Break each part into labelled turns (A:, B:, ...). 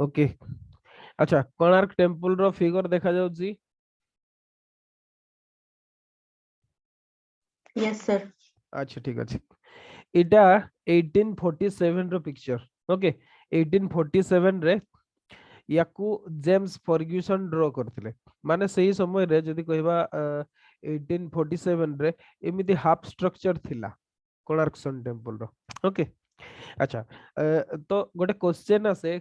A: Okay अच्छा Konark temple रो figure देखा जाउची
B: यस सर
A: अच्छा ठीक अछि इटा 1847 रो पिक्चर ओके 1847 रे याकू जेम्स फर्ग्यूसन ड्रॉ करथिले माने सही समय रे जदी कहबा 1847 रे एमिति हाफ स्ट्रक्चर थिला कोणार्क सन टेम्पल रो ओके अच्छा तो गोटे क्वेश्चन आसे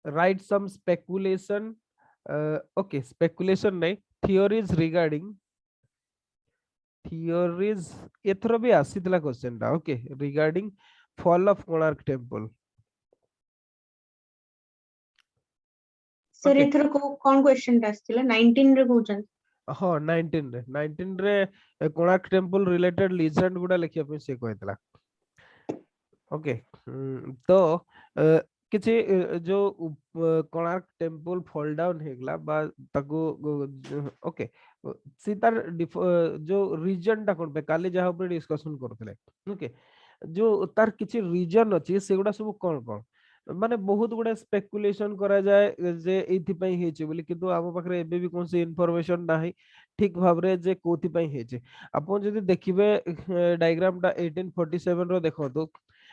A: right some speculation okay speculation नहीं थियोरीज रिगार्डिंग थियोरीज एथरो भी आसीतला क्वेश्चन टा okay regarding fall of Konark temple
B: sir
A: okay
B: एथरो कोन क्वेश्चन टा आस्थिला 19 रे कहउचन
A: हाँ 19 रे कोणार्क टेम्पल रिलेटेड लिजेंड गुडा लिखिया पे से कहतला ओके तो किछि जो कोणार्क टेम्पल फॉल डाउन हेगला बा ताको ओके सी तार जो रीजन टा कोन पे काली जहा ऊपर डिस्कशन करथले ओके जो तार किछि रीजन अछि सेगुडा सब कोन कोन माने बहुत गुडा स्पेकुलेशन करा जाय जे एथि पई हेछि बोली किंतु आम पाखरे एबे भी कोन से इन्फॉर्मेशन नाही ठीक भाबरे जे कोथि पई हेछि आपण जदी देखिबे डायग्राम टा 1847 रो देखंतु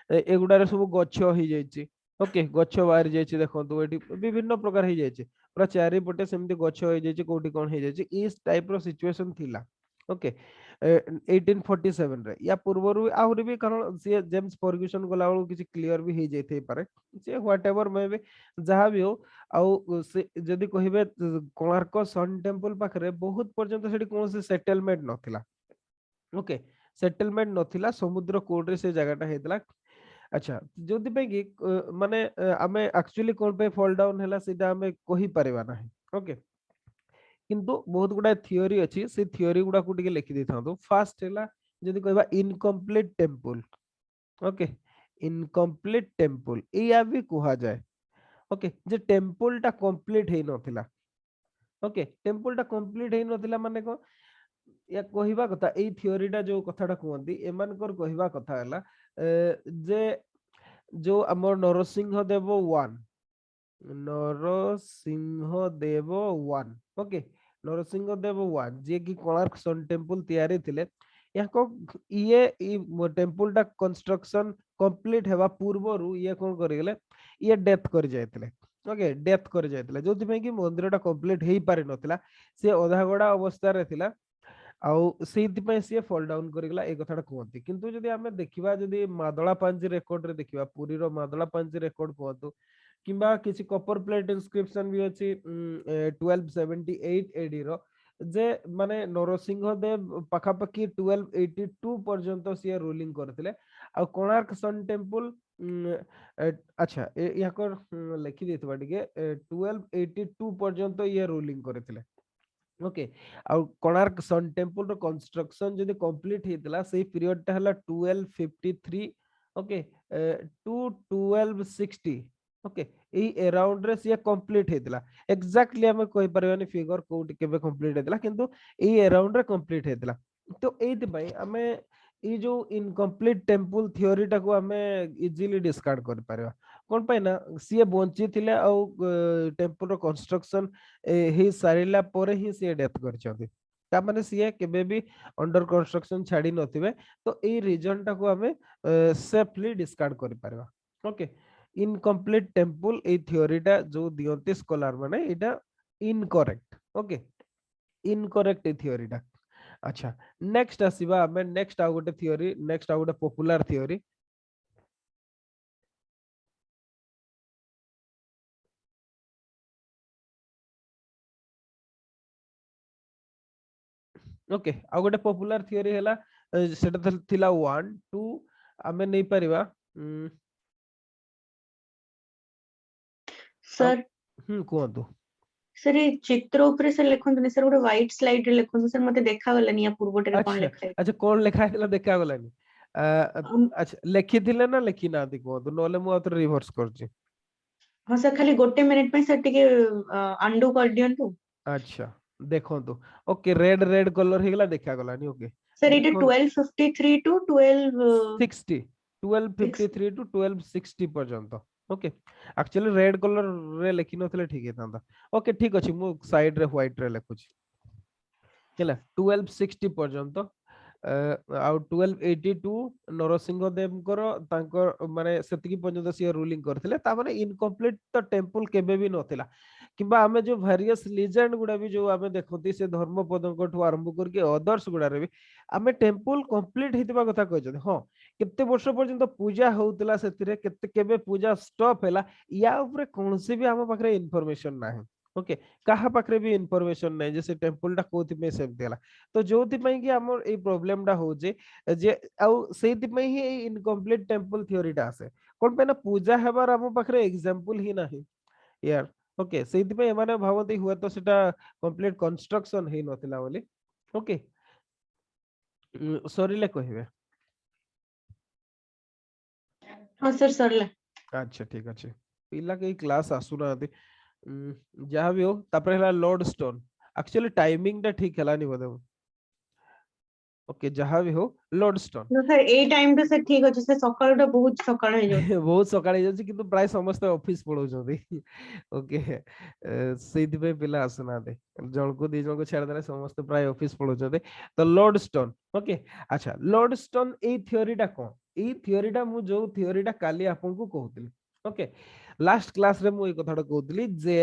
A: एगुडारे सब गच्छ हो जाइछि ओके गच्छ बाहर जाइछि देखंतु एठी विभिन्न प्रकार हो जाइछि पूरा चारि पटे सेमति गच्छ हो जाइछि कोठी कोन हो जाइछि इस टाइप रो सिचुएशन थिला ओके 1847 रे या पूर्वरु आहुरी भी कारण से जेम्स फर्ग्यूसन गोला वाला किछि क्लियर भी हो जाइथै पारे से व्हाटएवर मे बी जहां भी हो आउ से जदी कहिबे कोणार्क सन टेम्पल पाखरे बहुत पर्यंत सेठी कोन से सेटलमेंट नथिला ओके सेटलमेंट नथिला समुद्र कोड रे से जगहटा हेतला अच्छा जोदि पे कि माने आमे एक्चुअली कोन पे फॉल डाउन हैला सेटा आमे कहि परिबा नाही ओके किंतु बहुत गुडा थियोरी अछि से थियोरी गुडा को टिके लिखि देथांतो फर्स्ट हैला जदि कहबा incomplete temple okay incomplete temple एया भी कहा जाय ओके जे टेम्पल टा कंप्लीट हे नथिला ओके टेम्पल टा कंप्लीट हे नथिला माने को या कहिबा कथा एई थियोरीटा जो कथाटा कहंती एमानकर कहिबा कथा हैला जे जो हमर नरसिंह देव 1 नरसिंह देव 1 ओके नरसिंह देव 1 जे कि कोणार्क सन टेम्पल तैयारी थिले याको ये टेम्पल टा कंस्ट्रक्शन कंप्लीट हेबा पूर्वरु ये कोन करि गेले ये डेथ कर जायतिले ओके डेथ कर जायतिले जोथि में कि मंदिरटा कंप्लीट हेई पारि नथिला से अधागड़ा अवस्था रे थिला आउ सेइथिपाई से फॉल डाउन करिगला ए कथाटा कहंती किंतु जदि आमे देखिबा जदि मादळा पांजी रेकॉर्ड रे देखिबा पुरी रो मादळा पांजी रेकॉर्ड कहंतु किंबा किसी कॉपर प्लेट इंस्क्रिप्शन भी अछि 1278 एडी रो जे माने नरसिंह देव पाखापाखि 1282 पर्यंत से रूलिंग करथिले आ कोणार्क सन टेम्पल अच्छा याकर लिखि देतबा टिके 1282 पर्यंत ये रूलिंग करथिले ओके आ कोणार्क सन टेम्पल रो कंस्ट्रक्शन जदी कंप्लीट हेतला सेही पीरियड टा हला 1253 ओके टू 1260 ओके एई अराउंड रे से कंप्लीट हेतला एग्जैक्टली हम कहि परबानी फिगर कोट केबे कंप्लीट हेतला किंतु एई अराउंड रे कंप्लीट हेतला तो एति पई हमें ई जो इनकम्प्लीट टेम्पल थियोरी टा को हमें इजीली डिस्कार्ड कर परबा कोन पाई ना सी बंची थिले आ टेम्पल रो कंस्ट्रक्शन हे सारिला परे ही से डेथ करछथि ता माने सी केबे भी अंडर कंस्ट्रक्शन छाडी नथिबे तो ए रीजन टा को हमें सेफली डिस्कार्ड कर परबा ओके इनकम्प्लीट टेम्पल ए थियोरी टा जो दियंती स्कॉलर माने एटा इनकरेक्ट ओके इनकरेक्ट ए थियोरी टा अच्छा नेक्स्ट आसीबा हमें नेक्स्ट आ गोटे थियोरी नेक्स्ट आ गोटे पॉपुलर थियोरी ओके आ गोटे पॉपुलर थियोरी हैला सेटा थिला 1 2 हमें नहीं परिबा
B: सर
A: कहतु
B: सर ये चित्र ऊपर से लिखंतु सर गोटे व्हाइट स्लाइड रे लिखंतु सर मते देखा गलनी या पूर्वटे कोन
A: अच्छा
B: लिखा है
A: अच्छा कौन लिखा है देखा गलानी अच्छा लिखि थिले ना लिखि ना दी कहतु नले मु आतर रिवर्स करछि
B: हां सर खाली गोटे मिनिट पे सर टिके अंडू कर दियंतु
A: अच्छा देखंतु ओके रेड रेड कलर हेगला देखा गलानी ओके
B: सर इटे
A: देखो
B: 1253 टू 12
A: 60 1253 टू 1260 पर्यंत ओके एक्चुअली रेड कलर रे लिखि नथिले ठीक हेतांदा ओके ठीक अछि मु साइड रे व्हाइट रे लिखुछि ହେଲା 1260 पर्यंत आउ 1282 नरसिंह देवଙ୍କର ତାଙ୍କ ମାନେ ସେତିକି ପର୍ଯ୍ୟନ୍ତ ସିଏ ରୁଲିଂ କରିଥିଲେ ତାମାନେ ଇନକମ୍ପ୍ଲିଟ ତ ଟେମ୍ପଲ କେବେ ବି ନଥିଲା କିମ୍ବା ଆମେ ଯୋଉ ଭାରିୟସ୍ ଲିଜେଣ୍ଡ ଗୁଡା ବି ଯୋଉ ଆମେ ଦେଖନ୍ତି ସେ ଧର୍ମପଦଙ୍କଠୁ ଆରମ୍ଭ କରିକି ଅଦର୍ସ ଗୁଡାରେ ବି ଆମେ ଟେମ୍ପଲ କମ୍ପ୍ଲିଟ ହେଇଥିବା କଥା କହିଛନ୍ତି ହଁ କେତେ ବର୍ଷ ପର୍ଯ୍ୟନ୍ତ ପୂଜା ହଉଥିଲା ସେଥିରେ କେତେ କେବେ ପୂଜା ଷ୍ଟପ୍ ହେଲା ୟା ଉପରେ କୌଣସି ବି ଆମ ପାଖରେ ଇନଫର୍ମେସନ ନାହିଁ ओके कहा पाखरे भी इनफॉरमेशन नहीं जैसे टेम्पल टा कोथि में सेमती हला तो जोथि पई कि हमर ए प्रॉब्लम टा होजे जे आउ सेति पई ही इनकम्प्लीट टेम्पल थ्योरी टा आसे कोन पे ना पूजा हेबार हम पाखरे एग्जांपल ही नाही यार ओके सेति पई माने भावती हुआ तो सेटा कंप्लीट कंस्ट्रक्शन हे नथिला बोली ओके सरीले कहिबे
B: हाँ सर सरला
A: अच्छा ठीक अछि पिला के क्लास आसुना जहाँ भी हो तापर हला लॉर्ड स्टोन एक्चुअली टाइमिंग टा ठीक हलानी बोधे ओके जहाँ भी हो लॉर्ड स्टोन
B: no सर ए टाइम तो सर ठीक अछि से सकाळटा बहुत सकाळ हे जाउ
A: बहुत सकाळे जाଉଛି କିନ୍ତୁ ପ୍ରାୟ ସମସ୍ତେ ଅଫିସ ପଳଉଛନ୍ତି ଓକେ ସେଇଥିପାଇଁ ପିଲା ଆସୁନାହାନ୍ତି ଜଣକୁ ଦି ଜଣକୁ ଛାଡ଼ିଦେଲେ ସମସ୍ତେ ପ୍ରାୟ ଅଫିସ ପଳଉଛନ୍ତି ତ ଲର୍ଡ ଷ୍ଟୋନ ଓକେ ଆଚ୍ଛା ଲର୍ଡ ଷ୍ଟୋନ ଏଇ ଥିଓରିଟା କଣ ଏଇ ଥିଓରିଟା ମୁଁ ଯୋଉ ଥିଓରିଟା କାଲି ଆପଣଙ୍କୁ କହୁଥିଲି ଓକେ ଲାଷ୍ଟ କ୍ଲାସରେ ମୁଁ ଏଇ କଥାଟା କହୁଥିଲି ଯେ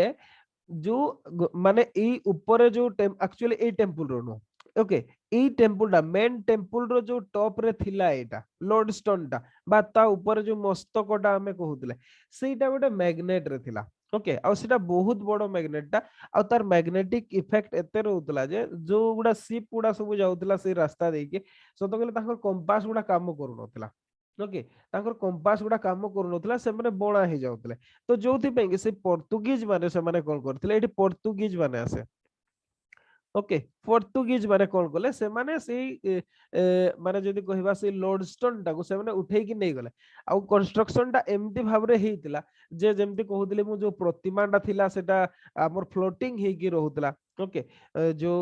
A: ଯୋଉ ମାନେ ଏଇ ଉପରେ ଯୋଉ ଆକ୍ଚୁଆଲି ଏଇ ଟେମ୍ପଲ ର ନୁହଁ ओके एई टेम्पल टा मेन टेम्पल रो जो टॉप रे थिला एटा लॉर्ड स्टोन टा बा ता ऊपर जो मस्तकटा हमें कहउतले सेटा गोटे मैग्नेट रे थिला ओके आ सेटा बहुत बड़ो मैग्नेट टा आ तार मैग्नेटिक इफेक्ट एते रहउतला जे जो गुडा शिप गुडा सब जाउतला से रास्ता देके सत कहले ताकर कंपास गुडा काम करू नथला ओके ताकर कंपास गुडा काम करू नथला से माने बणा हे जाउतले तो जोथि पे कि से पोर्तुगीज माने से माने कोन करथिले एठी पोर्तुगीज माने आसे ओके पोर्तुगीज माने कोन गले से माने सेई माने जदी कहबा से लॉर्ड स्टोन टाको से माने उठेई कि नै गले आ कंस्ट्रक्शन टा एम्ति भाबरे हेइतिला जे जेम्ति कहउतले मु जो प्रतिमा टा थिला सेटा हमर फ्लोटिंग हे कि रहउतला ओके जो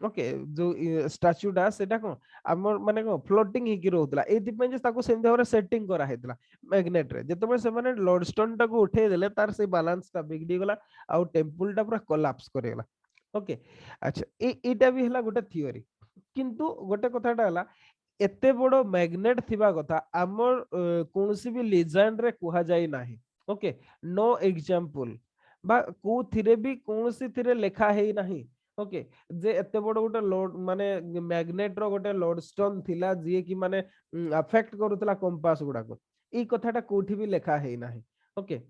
A: ओके जो स्टैच्यू टा सेटा कोन हमर माने कोन फ्लोटिंग हे कि रहउतला एति पे जे ताको सेम्ति भाबरे सेटिंग करा हेतला मैग्नेट रे जेतबे से माने लॉर्ड स्टोन टाको उठेई देले तार से बैलेंस टा बिगडी गला आ टेम्पल टा पूरा कोलैप्स करेगला ओके अच्छा एटा भी हला गोटे थियोरी किंतु गोटे कथाटा हला एते बड़ो मैग्नेट थिबा कथा हमर कोनसी भी लेजेंड रे कुहा जाई नाही ओके नो एग्जांपल बा को थिरे भी कोनसी थिरे लेखा हेई नाही ओके जे एते बड़ो गोटे लॉर्ड माने मैग्नेट रो गोटे लॉर्ड स्टोन थिला जे कि माने अफेक्ट करूतला कंपास गुडा को ई कथाटा कोठी भी लेखा हेई नाही ओके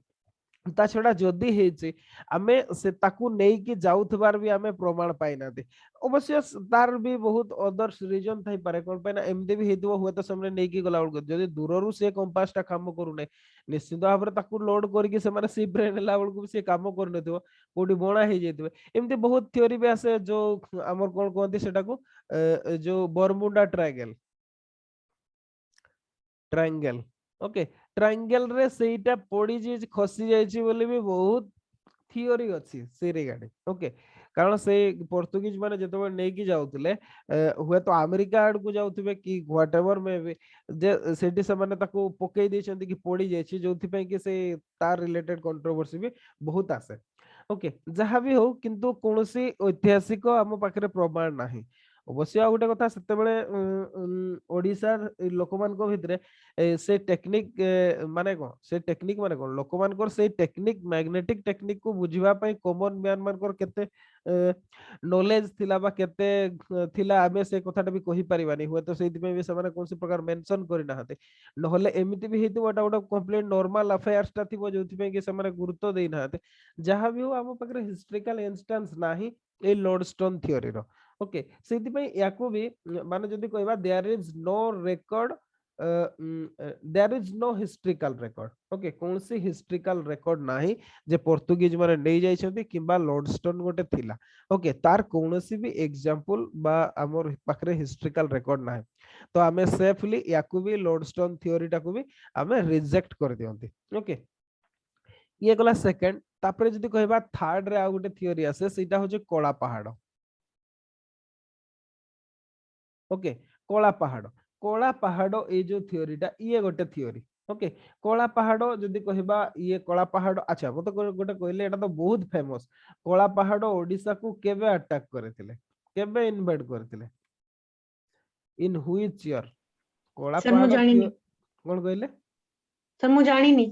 A: ता छड़ा जदि हेछि आमे से ताकू नेई कि जाउथबार भी आमे प्रमाण पाई नाते अवश्य तार भी बहुत अदर्स रीजन थाई पारे कोन पे ना एमदे भी हेतबो हुए तो समरे नेई कि गला उड़ जदि दूररु से कंपास टा काम करू नै निश्चित भाबरे ताकू लोड करके से माने शिप रे नेला उड़ को से काम कर नथिबो कोडी बणा हे जेतबे एमदे बहुत थ्योरी भी आसे जो हमर कोन कहंती सेटा को जो बर्मुडा ट्रायंगल ओके ट्रायंगल रे सेटा पड़ी जे खसी जायछि बोले भी बहुत थियोरी अछि से रिगार्डिंग ओके कारण से पोर्तुगीज माने जतबे नै कि जाउतले हुए तो अमेरिका आड़ को जाउतबे कि व्हाटएवर में भी जे सेठी से माने ताको पकई देछंती कि पड़ी जायछि जोथि पे कि से तार रिलेटेड कंट्रोवर्सी भी बहुत आसे ओके जहां भी हो किंतु कोनोसी ऐतिहासिक हम पाखरे प्रमाण नाही अवश्य आ गोटे कथा सेते बेले ओडिसा लोकमान को भितरे से टेक्निक माने कोन से टेक्निक माने कोन लोकमान को से टेक्निक मैग्नेटिक टेक्निक को बुझिबा पई कॉमन मैन मान को केते नॉलेज थिला बा केते थिला आमे से कथाटा भी कहि परिबानी हुए तो सेति पे भी से माने कोनसी प्रकार मेंशन करि ना हते नहले एमिति भी हेतु एटा गोटे कंप्लीट नॉर्मल अफेयर्स ता थिबो जोथि पे कि से माने गुरुत्व देई ना हते जहां भी हो हम पाखरे हिस्टोरिकल इंस्टेंस नाही ए लॉर्ड स्टोन थ्योरी रो ओके सेति पे याकू भी माने जदी कहबा there is no record there is no historical record okay कौन सी हिस्ट्रिकल रेकॉर्ड नाही जे पोर्तुगीज माने नै जाय छथि किबा लॉर्ड स्टोन गोटे थिला ओके तार कौनसी भी एग्जांपल बा हमर पाखरे हिस्ट्रिकल रेकॉर्ड नाही तो हमें सेफली याकू भी लॉर्ड स्टोन थ्योरी टाकू भी हमें रिजेक्ट कर दियंती ओके ये गला सेकंड तापरे जदी कहबा थर्ड रे आ गोटे थ्योरी आसे सेटा हो जे कोला पहाड़ ओके कोला पहाड़ ए जो थ्योरीटा ये गोटे थ्योरी ओके कला पहाड़ जदि कहबा ये कला पहाड़ अच्छा मत गोटे कहले एटा तो बहुत फेमस कला पहाड़ ओडिशा को केबे अटैक करथिले केबे इन्वेड करथिले इन व्हिच ईयर कला
B: सर ମୁଁ
A: पहाड़
B: ଜାଣିନି
A: कौन कहले
B: सर ମୁଁ ଜାଣିନି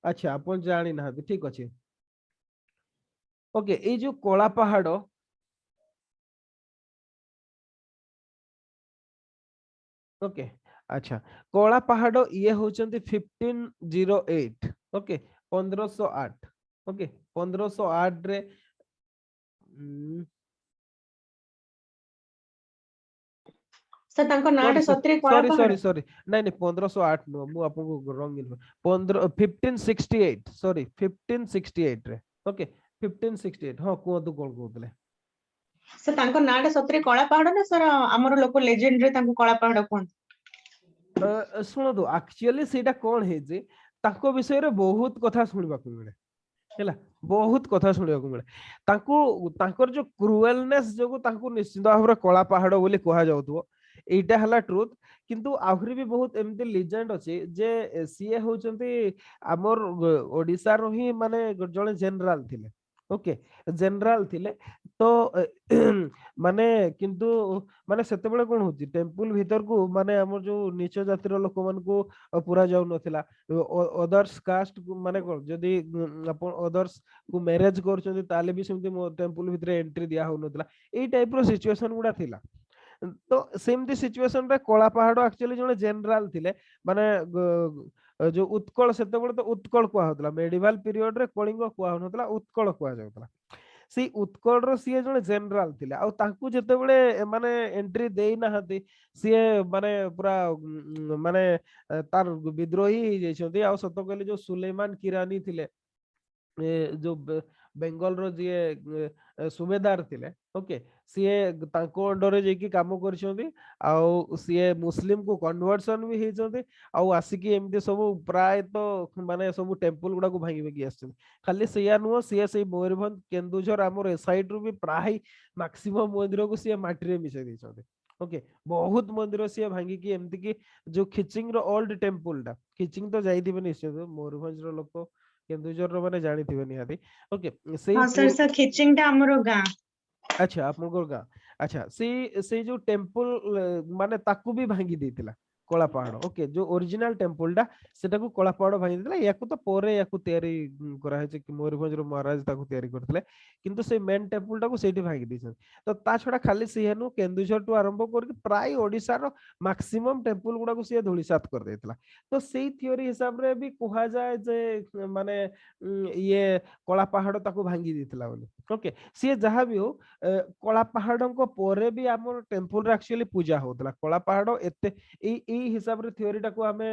A: अच्छा अपन जानी ना ठीक अच्छे ओके ये जो कला पहाड़ ओके अच्छा कला पहाड़ ये होचंती 1508 ओके 1508 ओके 1508 रे
B: सर तांको
A: सॉरी
B: नाटे सतरे कला
A: सॉरी
B: पहाड़
A: सॉरी सॉरी नहीं नहीं 1508 नो मु आपको रॉन्ग इन्फो 1568 सॉरी 1568 रे ओके 1568 हाँ कुहतु कौन कहते
B: सर तांको नाटे सतरे कला पहाड़ ना सर हमर लोक लेजेंड रे तांको कला पहाड़ कोन
A: शुणु एक्चुअली सेटा कौन है ताको विषय रे बहुत कथा सुनबा को मिले हैला बहुत कथा सुनबा को मिले तांकर जो क्रुएलनेस जो तांको निश्चित भाव कला पहाड़ बोली कहा जाउथबो एटा हला ट्रुथ किंतु आहुरी भी बहुत एमती लिजेंड अछि जे सीए होचंती हमर ओडिसा रो ही माने जने जनरल थिले ओके जनरल थिले तो माने किंतु माने सेते बेले कोन होची टेंपल भीतर को माने हमर जो नीच जातिर लोक मन को पूरा जाउ नथिला अदर्स कास्ट माने कोन जदी अपन अदर्स को मैरिज करछन ताले भी सेमती टेंपल भीतर एंट्री दिया हो नथिला एई टाइप रो सिचुएशन गुडा थिला तो सेमती सिचुएशन रे कला पहाड़ एक्चुअली जने जनरल थिले माने जो उत्कल सेते बेले तो उत्कल कुआ होतला मेडिवल पीरियड रे कलिंग कुआ होनतला उत्कल कुआ जाउतला सी उत्कल रो सीए जने जनरल थिले आ तांकू जेते बेले माने एंट्री देई नाहंती सीए माने पूरा माने तार विद्रोही ही जैछंती आ सतो कहले जो सुलेमान किरानी थिले जो बेंगल रो जे सुबेदार थिले ओके सीए तांको अंडर रे जेकी काम करछंती आउ सीए मुस्लिम को कन्वर्सन भी हेचंती आउ आसिकी एमती सब प्राय तो माने सब टेंपल गुडा को भांगी भांगी आछन खाली सेया नुह सीए से मयूरभंज केन्दुझर हमर ए साइड रू भी प्राय मैक्सिमम मंदिर को सीए माटी रे मिसै दैछंती ओके बहुत मंदिर सीए भांगी की एमती की जो खिचिंग रो ओल्ड टेंपल टा खिचिंग तो जाइदिबे निश्चित मयूरभंज रो लोक केन्दुझर रो माने जानिथिबे निहाती ओके सेही
B: हां सर सर खिचिंग टा हमरो गां
A: अच्छा आपनकर गां अच्छा से जो टेंपल माने ताकू भी भांगी देतिला कला पहाड़ ओके जो ओरिजिनल टेंपल टा सेटा को कला पहाड़ भांगी देतिला याकू तो पोरे याकू तयारी करा है कि मयूरभंज रो महाराज ताकू तयारी करथिले किंतु से मेन टेंपल टा को सेठी भांगी दिसन तो ता छडा खाली सेहनु केन्दुझर टू आरंभ करके प्राय ओडिसा रो मैक्सिमम टेंपल गुडा को से धूलिसात कर देतिला तो सेही थ्योरी हिसाब रे भी कुहा जाए जे माने ये कला पहाड़ ताकू भांगी देतिला बोली ओके सी जहां भी हो कला पहाड़ परे भी आम टेम्पल एक्चुअली पूजा होता कला पहाड़ एते हिसाब रे थ्योरी टाको आमे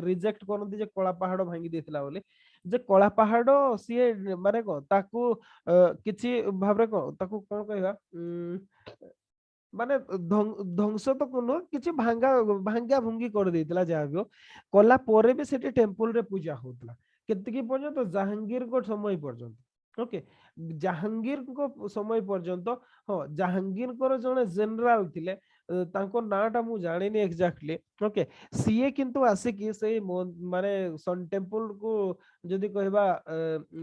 A: रिजेक्ट करनती जे कला पहाड़ भांगी देथिला बोली जे कला पहाड़ सी माने को ताकू किछि भाबरे को ताकू कोन कहबा माने ध्वंस तो कोनो किछि भांगा भांगा भुंगी कर देथिला जहां भी हो कला परे भी सेठी टेम्पल रे पूजा होतला केतकी पर्यंत जहांगीर को समय पर्यंत ओके जहांगीर को समय पर्यंत हाँ जहांगीर को जने जनरल थिले तांको नाटा मु जानिनी एक्जेक्टली ओके सीए किंतु आसिकी से माने सन टेम्पल को जदि कहबा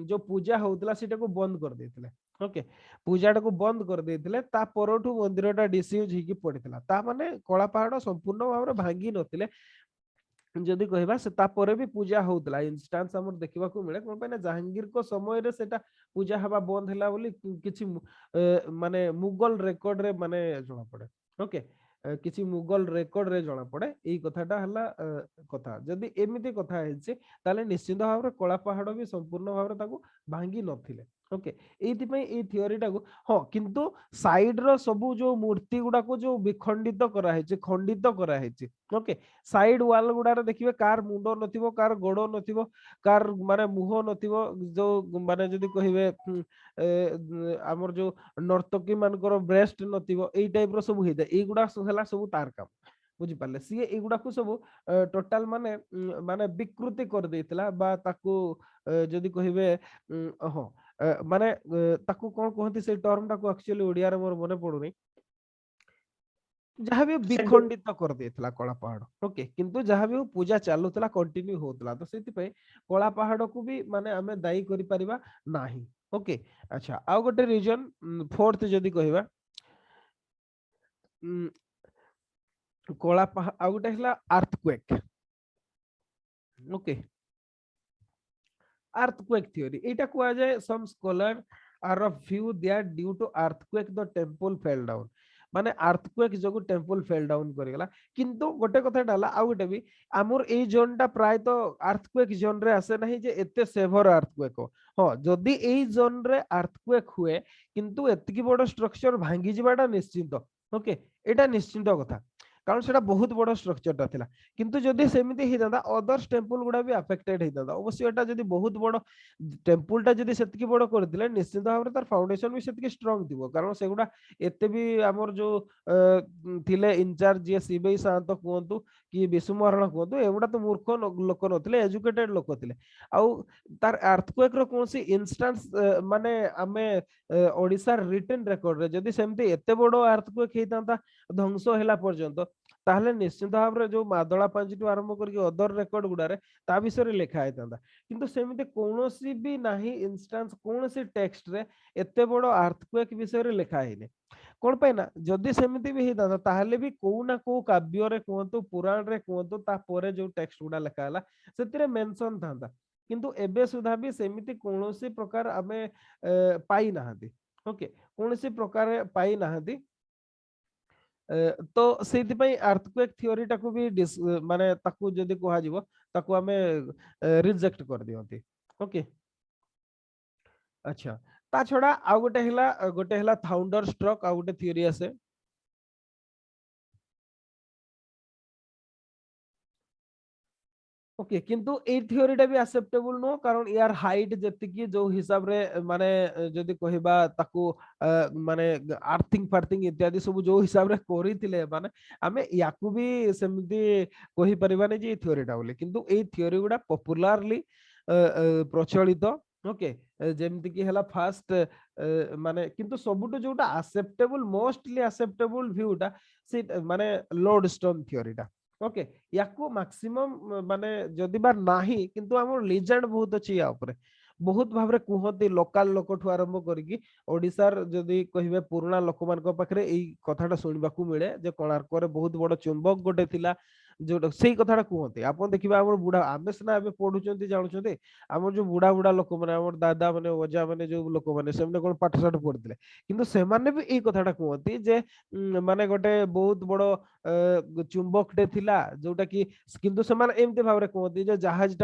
A: जो पूजा होतला सेटा को बंद कर देथिले ओके पूजाटा को बंद कर देथिले ता परठू मंदिरटा डिसयूज हिकी पड़ितला ता माने कला पहाड़ संपूर्ण भाव भांगी नथिले जदि कहबा से तापरे भी पूजा होतला इंस्टांस हमर देखिबा को मिले कोन पे जहांगीर को समय रे सेटा पूजा हवा बंद हैला बोली किछि माने मुगल रेकॉर्ड रे माने जणा पड़े ओके किछि मुगल रेकॉर्ड रे जणा पड़े एई कथाटा हला कथा जदि एमिति कथा हेछि ताले निश्चित भाव रे कला पहाड़ भी संपूर्ण भाव रे ताको भांगी नथिले ओके एथि पई ए थ्योरी टाको हां किंतु साइड रो सबु जो मूर्ति गुडा को जो विखंडित करा हेछि खंडित करा हेछि ओके साइड वाल गुडारे देखिबे कार मुंडो नथिबो कार गोडो नथिबो कार माने मुहो नथिबो जो माने जदि कहिबे हमर जो नर्तकी मानकर ब्रेस्ट नथिबो एई टाइप रो सब हेदा एई गुडा हला सब तार काम बुझी पाले सी एई गुडा को सब टोटल माने माने विकृति कर देतिला बा ताकू जदि कहिबे हां माने ताकू कोन कहंती से टर्म टाकू एक्चुअली ओडिया रे मोर मने पडुनी जहाँ भी
B: सर
A: विखंडित कर देथिला कला पहाड़ ओके किंतु जहाँ भी पूजा चालुतला कंटिन्यू होतला तो सेति पे कला पहाड़ को भी माने हमें दायी करि परिबा नाही ओके अच्छा आ गोटे रीजन फोर्थ जदी कहिबा कला पहाड़ आ गोटे हला अर्थक्वेक ओके earthquake theory एटा कुआ जाए some scholar are of view that due to earthquake the temple fell down माने earthquake जोगु temple fell down करिगला किंतु गोटे कथा डाला आ गोटे भी हमर ए जोन टा प्राय तो earthquake जोन रे आसे नहीं जे एते सेभर earthquake हो जदी ए जोन रे earthquake हुए किंतु एतकी बड़ स्ट्रक्चर भांगी जिबाटा निश्चित ओके एटा निश्चित कथा कारण सेटा बहुत बड़ स्ट्रक्चर टा थिला किंतु जदी सेमिति हि दादा अदर्स टेम्पल गुडा भी अफेक्टेड हि दादा अवश्य एटा जदी बहुत बड़ टेम्पल टा जदी सेतकी बड़ कर दिले निश्चित भाव रे तार फाउंडेशन भी सेतकी स्ट्रांग थिबो कारण सेगुडा एते भी हमर जो थिले इंचार्ज जे सीबीआई शांत कोंतु कि विष्णु महाराणा कोंतु एगुडा तो मूर्ख लोक नथिले एजुकेटेड लोक थिले आउ तार अर्थक्वेक रो कोनसी इंस्टेंस माने हमें ओडिसा रिटन रिकॉर्ड रे जदी सेमति एते बड़ो अर्थक्वेक हेतांता ध्वंस होला पर्यंत ताहले निश्चित भाव रे जो मादळा पांजिटु आरंभ करके अदर रेकॉर्ड गुडारे ता विषय लिखा हेतांता किंतु सेमिते कोनोसी भी नाही इंस्टेंस कोनोसी टेक्स्ट रे एते बड़ो अर्थक्वेक विषय रे लिखा हेने कोन पे ना जदी सेमिति भी हेतांता ताहले भी को ना को काव्य रे कोंतु पुराण रे कोंतु ता परे जो टेक्स्ट गुडा लिखा हला सेतिरे मेंशन थांता किंतु एबे सुधा भी सेमिति कोनोसी प्रकार हमें पाई नाहंती ओके कोनोसी प्रकार पाई नाहंती तो सेति पई अर्थक्वेक थ्योरी टाको भी माने ताको जदी कोहा जीवो ताको हमें रिजेक्ट कर दियंती ओके अच्छा ता छडा आ गोटे हला थाउंडर स्ट्रोक आ गोटे थ्योरी आसे ओके किंतु ए थ्योरीटा भी एक्सेप्टेबल नो कारण यार हाइट जति जो हिसाब रे माने जदी कहिबा ताकू माने आर्थिंग फार्थिंग इत्यादि सब जो हिसाब रे करिथिले माने हमें याकू भी सेमती कहि परिबाने जे थ्योरीटा बोले किंतु ए थ्योरी गुडा पॉपुलरली प्रचलित ओके जेमति की हला फास्ट माने किंतु सबुटो जोटा एक्सेप्टेबल मोस्टली एक्सेप्टेबल व्यूटा से माने लोडस्टोन थ्योरीटा ओके याकू मैक्सिमम माने जदि बार नाही किंतु हमर लेजेंड बहुत अछि या ऊपर बहुत भाबरे कुहती लोकल लोक ठु आरंभ करकी ओडिसार जदि कहिबे पुराना लोक मान को पाखरे एई कथाटा सुनिबाकू मिले जे कोणार्क रे बहुत बड़ चुंबक गोटे थिला जो सेई कथाटा कुहती आपन देखिबा हमर बुढा आमे सना आबे पढुचंती जानुचंती हमर जो बुढा बुढा लोक माने हमर दादा माने ओजा माने जो लोक माने सेमने कोन पाठ साठ पढितले किंतु से माने भी एई कथाटा कुहती जे माने गोटे बहुत बड़ चुंबकटे थिला जोटा कि किंतु समान एमते भाबरे कहती जे जहाज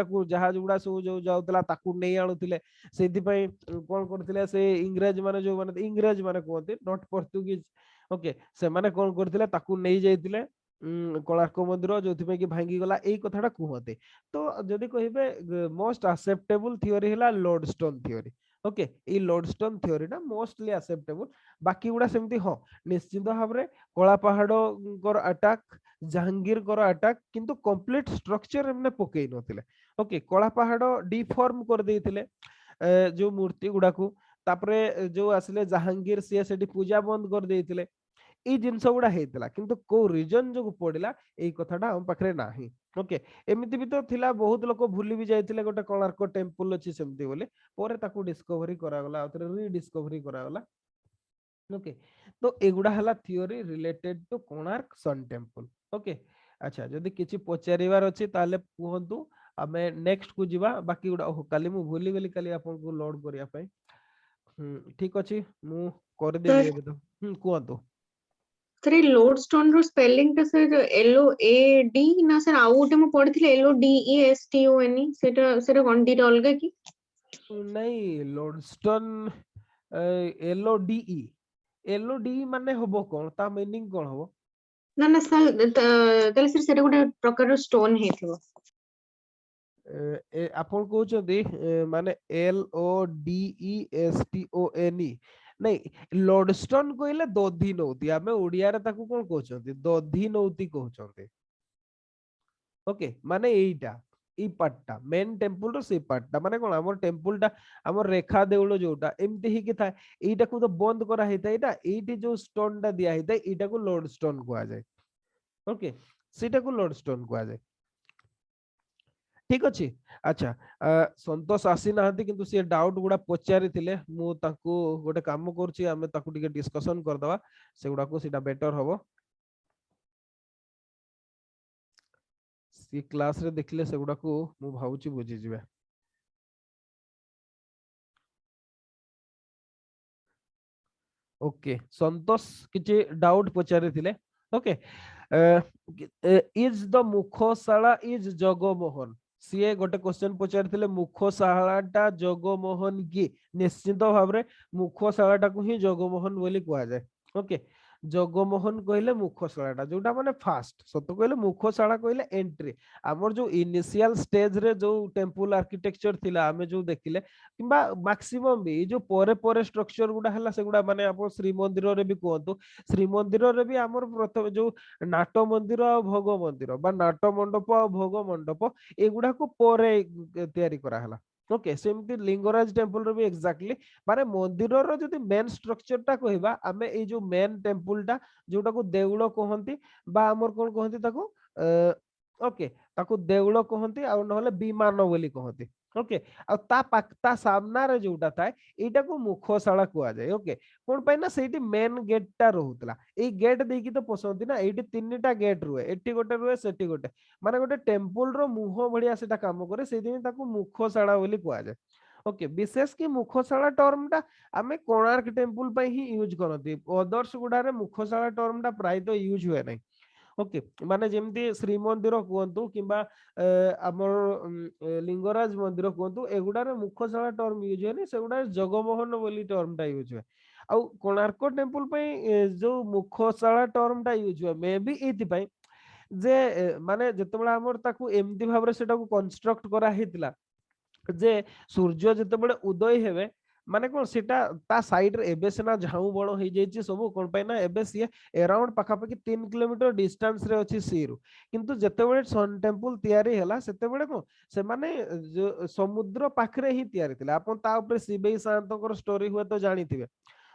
A: गुडा सब जो जाउतला ताकू नै आनुथिले सेति पई कोन करथिले से इंग्रेज माने कहती नॉट पोर्तुगीज ओके से माने कोन करथिले ताकू नै जाइतिले कोणार्क मंदिर जोथि पे कि भांगी गला एई कथाटा कहते तो जदि कहिबे मोस्ट एक्सेप्टेबल थ्योरी हला लोडस्टोन थ्योरी ओके ई लोडस्टोन थ्योरी ना मोस्टली एक्सेप्टेबल बाकी गुडा सेमती हो निश्चित भाव रे कला पहाड़ कर अटैक जहांगीर कर अटैक किंतु कंप्लीट स्ट्रक्चर हमने पकई नथिले ओके कला पहाड़ डिफॉर्म कर देथिले जो मूर्ति गुडा को तापरे जो आसिले जहांगीर से सेठी पूजा बंद कर देथिले এই ଜିନିଷ ଗୁଡା ହେଇଥିଲା କିନ୍ତୁ କୋଉ ରିଜନ ଯୋଗୁ ପଡିଲା ଏଇ କଥାଟା ଆମ ପାଖରେ ନାହିଁ ଓକେ ଏମିତି ବି ତ ଥିଲା ବହୁତ ଲୋକ ଭୁଲି ବି ଯାଇଥିଲେ ଗୋଟେ କୋଣାର୍କ ଟେମ୍ପଲ ଅଛି ସେମିତି ବୋଲି ପରେ ତାକୁ ଡିସ୍କଭରି କରାଗଲା ଆଉ ଥରେ ରିଡିସ୍କଭରି କରାଗଲା ओके तो एगुडा हला theory related to Konark sun temple okay अच्छा जदि किछि पचारिवार अछि ताले कुहंतु आमे नेक्स्ट को जिबा बाकी गुडा काली मु भूली गेली काली आपन को लोड करिया पई ठीक अछि मु कर देली
B: सर
A: एबे तो कुहंतु
B: सर लोडस्टोन रो स्पेलिंग टा सर LOAD ना सर आउ गोटे मु पढिथिले LODESTON सेटा कोन डीटा अलगा की
A: नहीं लोडस्टोन LODE LODE माने होबो कोन ता मीनिंग कोन होबो
B: ना ना सर ताले सर सेटा गोटे प्रकार स्टोन हेथिबो
A: आपण कहउछथि माने LODESTONE नहीं लोडस्टोन कहले दधि नौती आमे ओडिया रे ताकू कोन कहउछथि दधि नौती कहउछथि ओके माने एइटा ई पार्टा मेन टेम्पल रो से पार्टा माने कोन हमर टेम्पल टा हमर रेखा देउलो जोटा एमती ही कि था एटा को तो बंद करा हेता एटा एटी जो स्टोन टा दिया हेता एटा को लोड स्टोन को जाय ओके सेटा को लोड स्टोन को जाय ठीक अछि अच्छा संतोष आसी नाहंती किंतु से डाउट गुडा पचारि थिले मु ताकू गोटे काम करछि हमें ताकू टिके डिस्कशन कर दवा से गुडा को सेटा बेटर हबो सी क्लास रे देखले से गुडा को मु भाउची बुझी जिवे ओके संतोष किछि डाउट पचारि थिले okay is the Mukhashala is Jagamohana सीए गोटे क्वेश्चन पचारि मुखशाला टा जगमोहन की निश्चित भाव रे मुखशाला को ही जगमोहन बोली कहा जाए ओके जगमोहन कहले मुखशाला जोटा माने फास्ट सत कहले मुखशाला कहले एंट्री हमर जो इनिशियल स्टेज रे जो टेम्पल आर्किटेक्चर थिला हमें जो देखिले किबा मैक्सिमम भी जो परे परे स्ट्रक्चर गुडा हला से गुडा माने आप श्री मंदिर रे भी कहतु श्री मंदिर रे भी हमर प्रथम जो नाट मंदिर और भोग मंदिर बा नाट मंडप और भोग मंडप एगुडा को परे तयारी करा हला ओके सेमती लिंगराज टेम्पल रो भी एक्जेक्टली माने मंदिर रो जदी मेन स्ट्रक्चर टा कहबा हमें ए जो मेन टेम्पल टा जोटा को देउळ कहंती बा हमर कोन कहंती ताको ओके ताको देउळ कहंती आ नहले विमान बोली कहंती ओके आ ता सामना रे जोटा थाए एटा को मुखशाला कुआ जाय ओके कोन पय ना सेठी मेन गेट टा रहउतला ए गेट देकी तो पसंती ना एठी तीनटा गेट रुए एठी गोटे रुए सेठी गोटे माने गोटे टेम्पल रो मुह भड़िया सेटा काम करे सेहि दिन ताको मुखशाला बोली कुआ जाय ओके विशेष की मुखशाला टर्म टा आमे कोणार्क टेम्पल पे ही यूज करती अदर्स गुडारे मुखशाला टर्म टा प्राय तो यूज हुए नहीं ओके माने जेमती श्री मंदिर कहतु किंबा हमर लिंगराज मंदिर कहतु एगुडारे मुखशाला टर्म यूज हुए सेगुडा जगमोहन बोली टर्म टा यूज हुए आ कोणार्क टेम्पल पे जो मुखशाला टर्म टा यूज हुए मे बी एथि पई जे माने जेतेबेला हमर ताकू एमती भाबरे सेटा को कंस्ट्रक्ट करा हेतिला जे सूर्य जेतेबेले उदय हेबे माने कोन सेटा ता साइड रे एबे सेना झाऊ बण हो जाईची सब कोन पय ना एबे सी अराउंड पाखापाखि 3 किलोमीटर डिस्टेंस रे अछि सी रु किंतु जेतेबेले सन टेम्पल तयारी हला सेतेबेले को से माने समुद्र पाखरे ही तयारी थिला आपन ता ऊपर शिबई शांतकर स्टोरी हुए तो जानिथिबे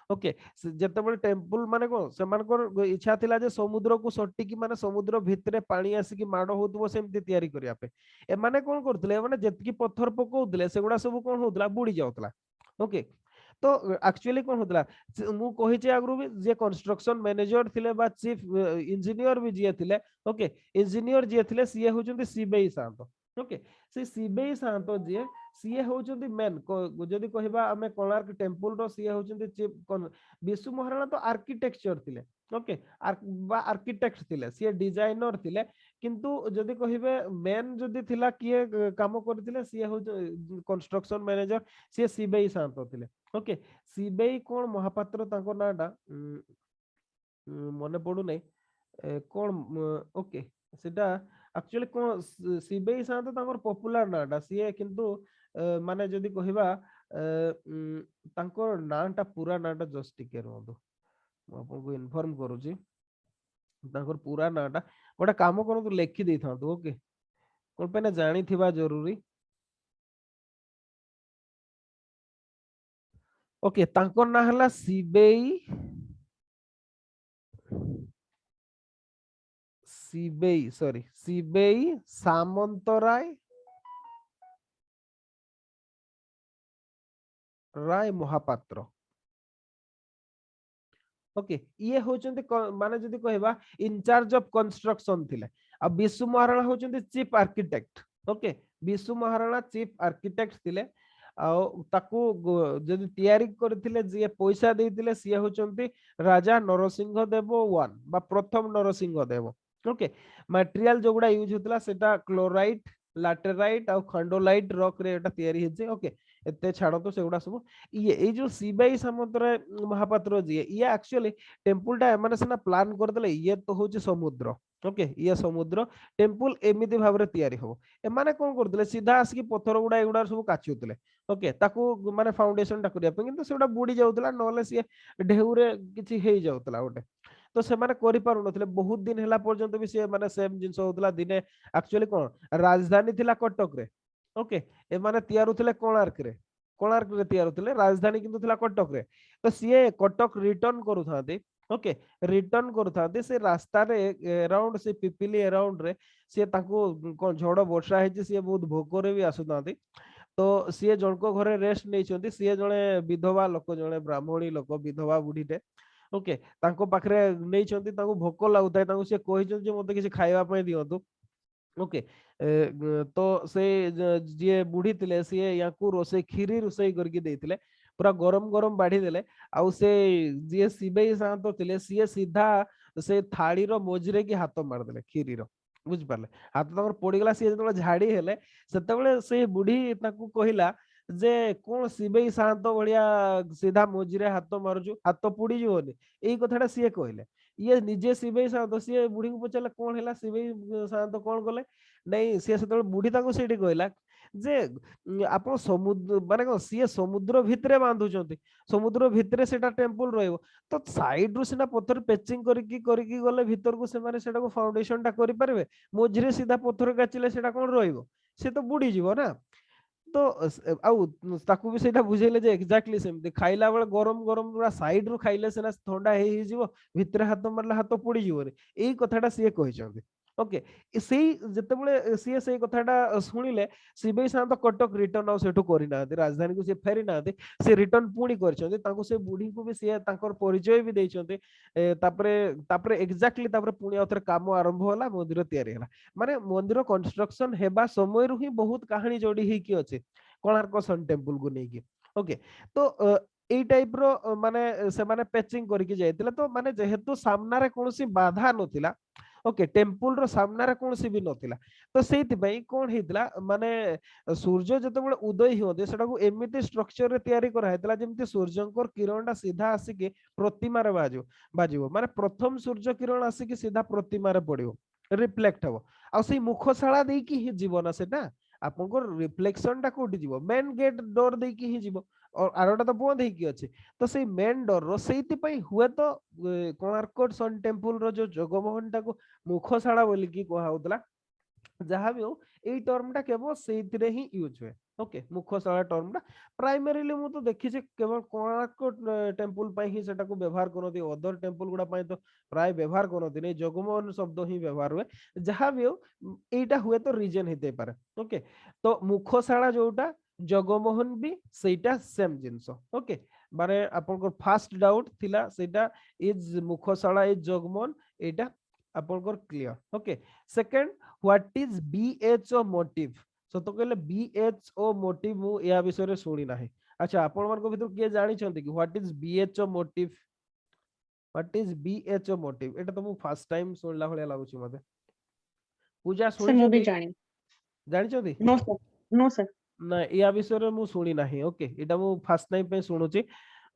A: ओके जेतेबेले टेम्पल माने को सेमानकर इच्छा थिला जे समुद्र को सट्टिकी माने समुद्र भितरे पानी आसिकी माडो होतबो सेमती तयारी करिया पे ए माने कोन करथले माने जेतकी पत्थर पकोउतले सेगुडा सब कोन होतला बुडी जाउतला ओके तो एक्चुअली कौन होतला मु कहि जे आगरु भी जे कंस्ट्रक्शन मैनेजर थिले बा चीफ इंजीनियर भी जे थिले ओके इंजीनियर जे थिले सीए होचंती सीबीआई शांत ओके से सीबीआई शांत जे सीए होचंती मेन जदी कहबा हमें कोणार्क टेम्पल रो सीए होचंती चीफ विशु महाराणा तो आर्किटेक्चर थिले ओके आर्किटेक्ट थिले सीए डिजाइनर थिले किंतु जदी कहबे मेन जदी थिला किए काम करथिले सीए हो कंस्ट्रक्शन मैनेजर सीए सीबीआई शांत थिले ओके सीबीआई कोन महापात्र ताको नाडा मने पडु नै कोन ओके सेटा एक्चुअली कोन सीबीआई शांत तांकर पॉपुलर नाडा सीए किंतु माने जदी कहबा तांकर नाटा पूरा नाटा जस्ट टिके रहंदो आपन को इन्फॉर्म करूची तांकर पूरा नाटा गोटे काम करंतु लेखि देई थांतु ओके कोन पे ना जानी थिबा जरूरी ओके तांकर ना हला सीबेई सामंतराय राय महापात्र ओके ये होचंती माने जदी कहबा इंचार्ज ऑफ कंस्ट्रक्शन थिले आ विशु महाराणा होचंती chief architect okay Bishu Maharana chief architect थिले आ ताकू जदी तयारी करथिले जे पैसा देथिले सिए होचंती राजा नरसिंह देव 1 बा प्रथम Narsingh Dev okay material Joguda use होतला सेटा क्लोराइट लैटेराइट और खंडोलाइट रॉक रे एटा तयारी हेजे ओके एते छाड़ो तो सेगुडा सब ये ए जो सीबीआई सामंतराय महापात्र जी ये एक्चुअली टेम्पल टा माने सेना प्लान कर देले ये तो होची समुद्र ओके ये समुद्र टेम्पल एमिति भाबरे तयारी हो ए माने कोन करथले सीधा आसकी पत्थर गुडा एगुडा सब काचुतले ओके ताकू माने फाउंडेशन टा करिया पे किंतु सेगुडा बुडी जाउतला नले से ढेउरे किछि हेई जाउतला ओटे तो से माने करि पारु नथिले बहुत दिन हैला पर्यंत भी से माने सेम जिंस होतला दिने एक्चुअली कोन राजधानी थिला कटक रे ओके ए माने तयार होतले कोणार्क रे तयार होतले राजधानी किंतु थिला कटक रे तो सीए कटक रिटर्न करू थाते ओके रिटर्न करू थाते से रास्ता रे अराउंड से पिपिली अराउंड रे से ताको कोन झड़ वर्षा हे से बहुत भोक रे भी आसु थाते तो सीए जनको घरे रेस्ट नै छथि सीए जणे विधवा लोक जणे ब्राह्मणी लोक विधवा बुढीटे ओके तांको पाखरे नै छथि तांको भोक लागुताय तांको से कहि छ जे मते किछि खाइबा पय दियंतु ओके तो से जे बुढ़ी थिले सी याकू रोसे खीरी रोसई करके देथिले पूरा गरम गरम बाढ़ी देले आउ से जे सिबेई सांत थिले सी सीधा से थाड़ी रो मोजरे की हाथ मार देले खीरी रो बुझ पाले हाथ तमर पड़ी गला सी जतले झाड़ी हेले सेतबेले से बुढ़ी ताकू कहिला जे कोन सिबेई सांत भलिया सीधा मोजरे हाथ मारुजु हाथ पुड़ी जोनी एई कथाटा सी कहले ये निजे सिबेई सांत सी बुढ़ी को पचले कोन हैला सिबेई सांत कोन गले नहीं सी से बुढ़ी ताको सेठी कहला जे आपण समुद्र माने को सी समुद्र भितरे बांधुचंती समुद्र भितरे सेटा टेम्पल रहइबो तो साइड रु सिना पत्थर पेचिंग करकी गले भीतर को से माने सेटा को फाउंडेशन टा करि परबे मोझरे सीधा पत्थर काचिले सेटा कोन रहइबो से तो बुढ़ी जीवो ना तो आउ ताकू भी सेटा बुझेले जे एक्जेक्टली सेम खाइला बेले गरम गरम पूरा साइड रु खाइले सेना ठंडा हे जीवो भितरे हाथ मारला हाथ पुड़ी जीवो रे एई कथाटा सी कहिसंती ओके सेई जेतेबेले सी सेई कथाटा सुनिले सिबेई सांत कटक रिटर्न आउ सेठू करि नाथि राजधानी को से फेरी नाथि से रिटर्न पुणी करछंती तांको से बुढ़ी को भी से तांकर परिचय भी देइछंती तापरे तापरे एक्जेक्टली तापरे पुणी आउथरे काम आरंभ होला मंदिर तयारी होला माने मंदिर कंस्ट्रक्शन हेबा समय रु ही बहुत कहानी जोड़ी ही की अछि कोणार्क सन टेम्पल को नै की ओके तो एई टाइप रो माने से माने पैचिंग करके जायतिला तो माने जेहेतु सामना रे कोनोसी बाधा नथिला ओके टेम्पल रो सामना रे कोनोसी भी नथिला तो सेति पई कोन हेतिला माने सूर्य जतबेले उदय होते सेटा को एमिति स्ट्रक्चर रे तयारी करा हेतिला जेमति सूर्यंकर किरणटा सीधा आसी के प्रतिमा रे बाजिबो माने प्रथम सूर्य किरण आसी के सीधा प्रतिमा रे पड़िबो रिफ्लेक्ट हबो आ सेई मुखशाला देई की ही जीवन सेटा आपनको रिफ्लेक्शन टा कोठी जीवो मेन गेट डोर देई की ही जीवो और आरोटा तो बंद हेकी अछि तो सेई मेन डोर रो सेति पई हुए तो कोणार्क सन टेम्पल रो जो जगमोहन टा को मुखशाला बोली की कहा होतला जहां भी हो एई टर्म टा केवल सेइतरे ही यूज हुए ओके मुखशाला टर्म टा प्राइमरीली मु तो देखि जे केवल कोणार्क टेम्पल पई ही सेटा को व्यवहार करती अदर टेम्पल गुडा पई तो प्राय व्यवहार करती नहीं जगमोहन शब्द ही व्यवहार हुए जहां भी हो एटा हुए तो रीजन हेते पारे ओके तो मुखशाला जोटा जगमोहन भी सेटा सेम जिंस ओके माने आपन फास्ट डाउट थिला सेटा इज मुखशाला इज जगमोहन एटा आपन clear okay second what is बीएचओ मोटिव सो तो कहले बीएचओ मोटिव मु या विषय रे सुनी नाही अच्छा आपन मन को भीतर के जानि छथि कि व्हाट इज बीएचओ मोटिव व्हाट इज बीएचओ मोटिव एटा तो मु फर्स्ट टाइम सुनला भले लागुची मते पूजा
B: सर
A: सुनी
B: मु भी
A: छथि जानि छथि
B: नो सर
A: ना या विषय रे मु सुनी नाही ओके एटा मु फर्स्ट टाइम पे सुनुची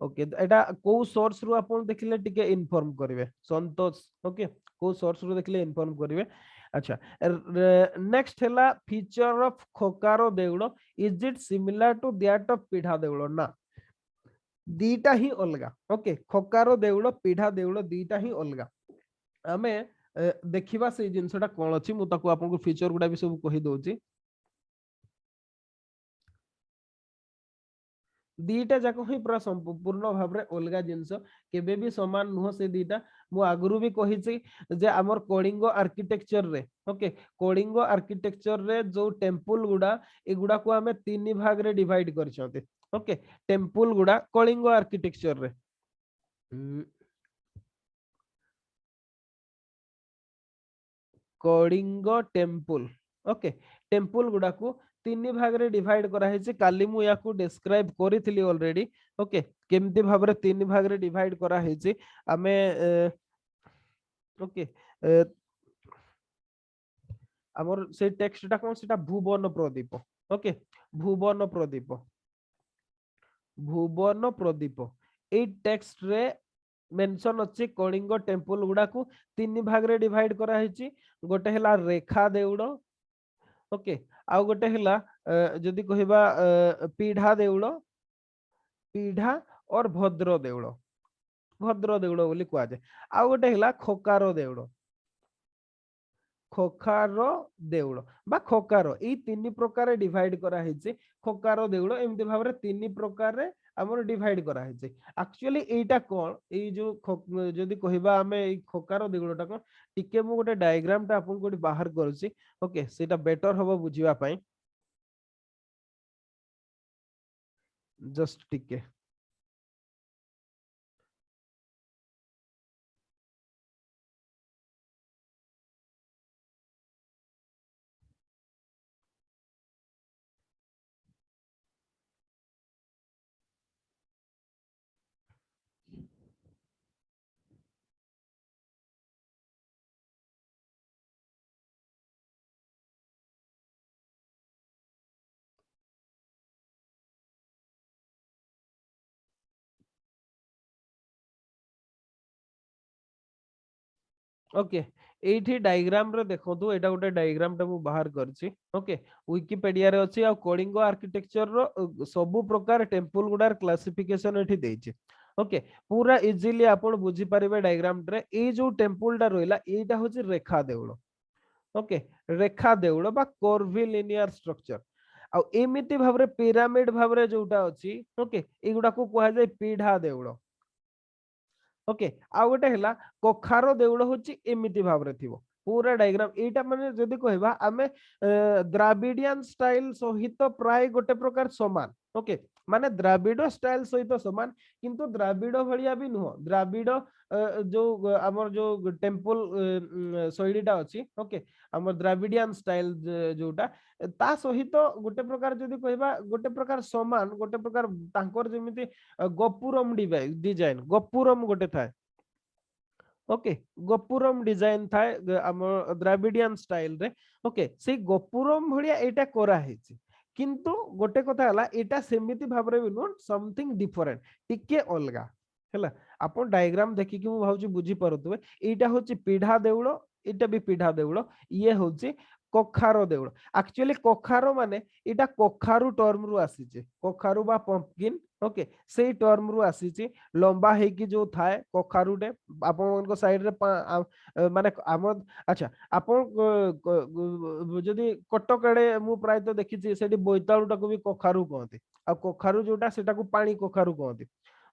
A: ओके एटा को सोर्स रु आपन देखिले टिके इन्फॉर्म करिवे संतोष ओके को सोर्स रु देखिले इन्फॉर्म करिवे अच्छा नेक्स्ट हैला feature of Khakhara Deula is it similar to that of Pidha Deula ना दीटा ही अलगा ओके खोकारो देउलो पीढ़ा देउलो दीटा ही अलगा आमे देखिबा से जिंसटा कोन अछि मु ताको आपन को फीचर गुडा भी सब कहि दोची दीटा जाक ही पूरा संपूर्ण भाव रे अलगा जिंस केबे भी समान नुह से दीटा मु आगुरु भी कहि छी जे हमर कलिंग आर्किटेक्चर रे ओके कलिंग आर्किटेक्चर रे जो टेम्पल गुडा एगुडा को हमें तीन भाग रे डिवाइड करछते ओके टेम्पल गुडा कलिंग आर्किटेक्चर रे कलिंग टेम्पल ओके टेम्पल गुडा को तीन भाग रे डिवाइड करा है काली मु या को डिस्क्राइब करिथिली ऑलरेडी ओके केमती भाव रे तीन भाग रे डिवाइड करा है आमे ओके हमर से टेक्स्ट टा कोन सेटा भुवन प्रदीप ओके भुवन प्रदीप ए टेक्स्ट रे मेंशन अछि कलिंग टेम्पल गुडा को तीन भाग रे डिवाइड करा है गोटे हला रेखा देउडो ओके आउ गोटे हला जदि कहिबा पीढ़ा देउलो पीढ़ा और भद्र देउलो भद्र देउल बोली कुआ जाए। आ गोटे हिला खोकार देउल, खोखार देउल बा खोकार, एई तीन प्रकार डिवाइड करा हिचे। खोकार देउल एमती भाबरे तीन प्रकार रे हमर डिवाइड करा हिचे। एक्चुअली एटा कोन एई जो जदी कहिबा हमें एई खोकार देउलटा कोन, टिके मु गोटे डायग्राम टा आपन कोडी बाहर करूची। ओके सेटा बेटर होबो बुझिबा पई, जस्ट टिके। ओके एठी डायग्राम रे देखंतु, एटा गोटे डायग्राम टा मु बाहर करछि। ओके विकिपीडिया रे अछि, आ कलिंग आर्किटेक्चर रो सब प्रकार टेम्पल गुडार क्लासिफिकेशन एठी देछि। ओके पूरा इजीली आपण बुझी परिबे डायग्राम रे। ए जो टेम्पल टा रोइला एटा होछि रेखा देउळ। ओके रेखा देउळ बा कर्विलिनियर स्ट्रक्चर। आ एमिति भाबरे पिरामिड भाबरे जोटा अछि, ओके एगुडा को कुहा जाय पीढ़ा देउळ। ओके आ गोटे हला कखार देउळ होची एमिति भाबरे थिबो। पूरा डायग्राम एटा माने जदी कहबा आमे द्राविडियन स्टाइल सहित प्राय गोटे प्रकार समान। ओके माने द्राविड स्टाइल सहित समान, किंतु द्राविड भलिया भी नुह। द्राविड जो हमर जो टेम्पल शैलीटा अछि, ओके हमर द्राविडियन स्टाइल जोटा ता सहित गोटे प्रकार जदी कहबा गोटे प्रकार समान, गोटे प्रकार तांकर जेमिति गोपुरम डिजाइन, गोपुरम गोटे थाए। ओके गोपुरम डिजाइन थाए हमर द्राविडियन स्टाइल रे। ओके से गोपुरम भलिया एटा करा हेछि, किंतु गोटे कथा हला एटा सेमिति भाबरे भी नो समथिंग डिफरेंट, टिके अलगा हैला। आपण डायग्राम देखि कि मु भाउची बुझी परतुबे। एटा होची पीढ़ा देउळ, एटा भी पीढ़ा देउळ, ये होची कखार देउळ। एक्चुअली कखार माने एटा कखारु टर्म रु आसीचे, कखारु बा पंपकिन। ओके सेई टर्म रु आसीची। लंबा हेकी जो थाए कखारुटे आपण साइड रे माने हमर अच्छा आपण जदी कटक आडे मु प्राय तो देखिछि सेठी बोइताळु टाको भी कखारु कहते। आ कखारु जोटा सेटा को पानी कखारु कहते।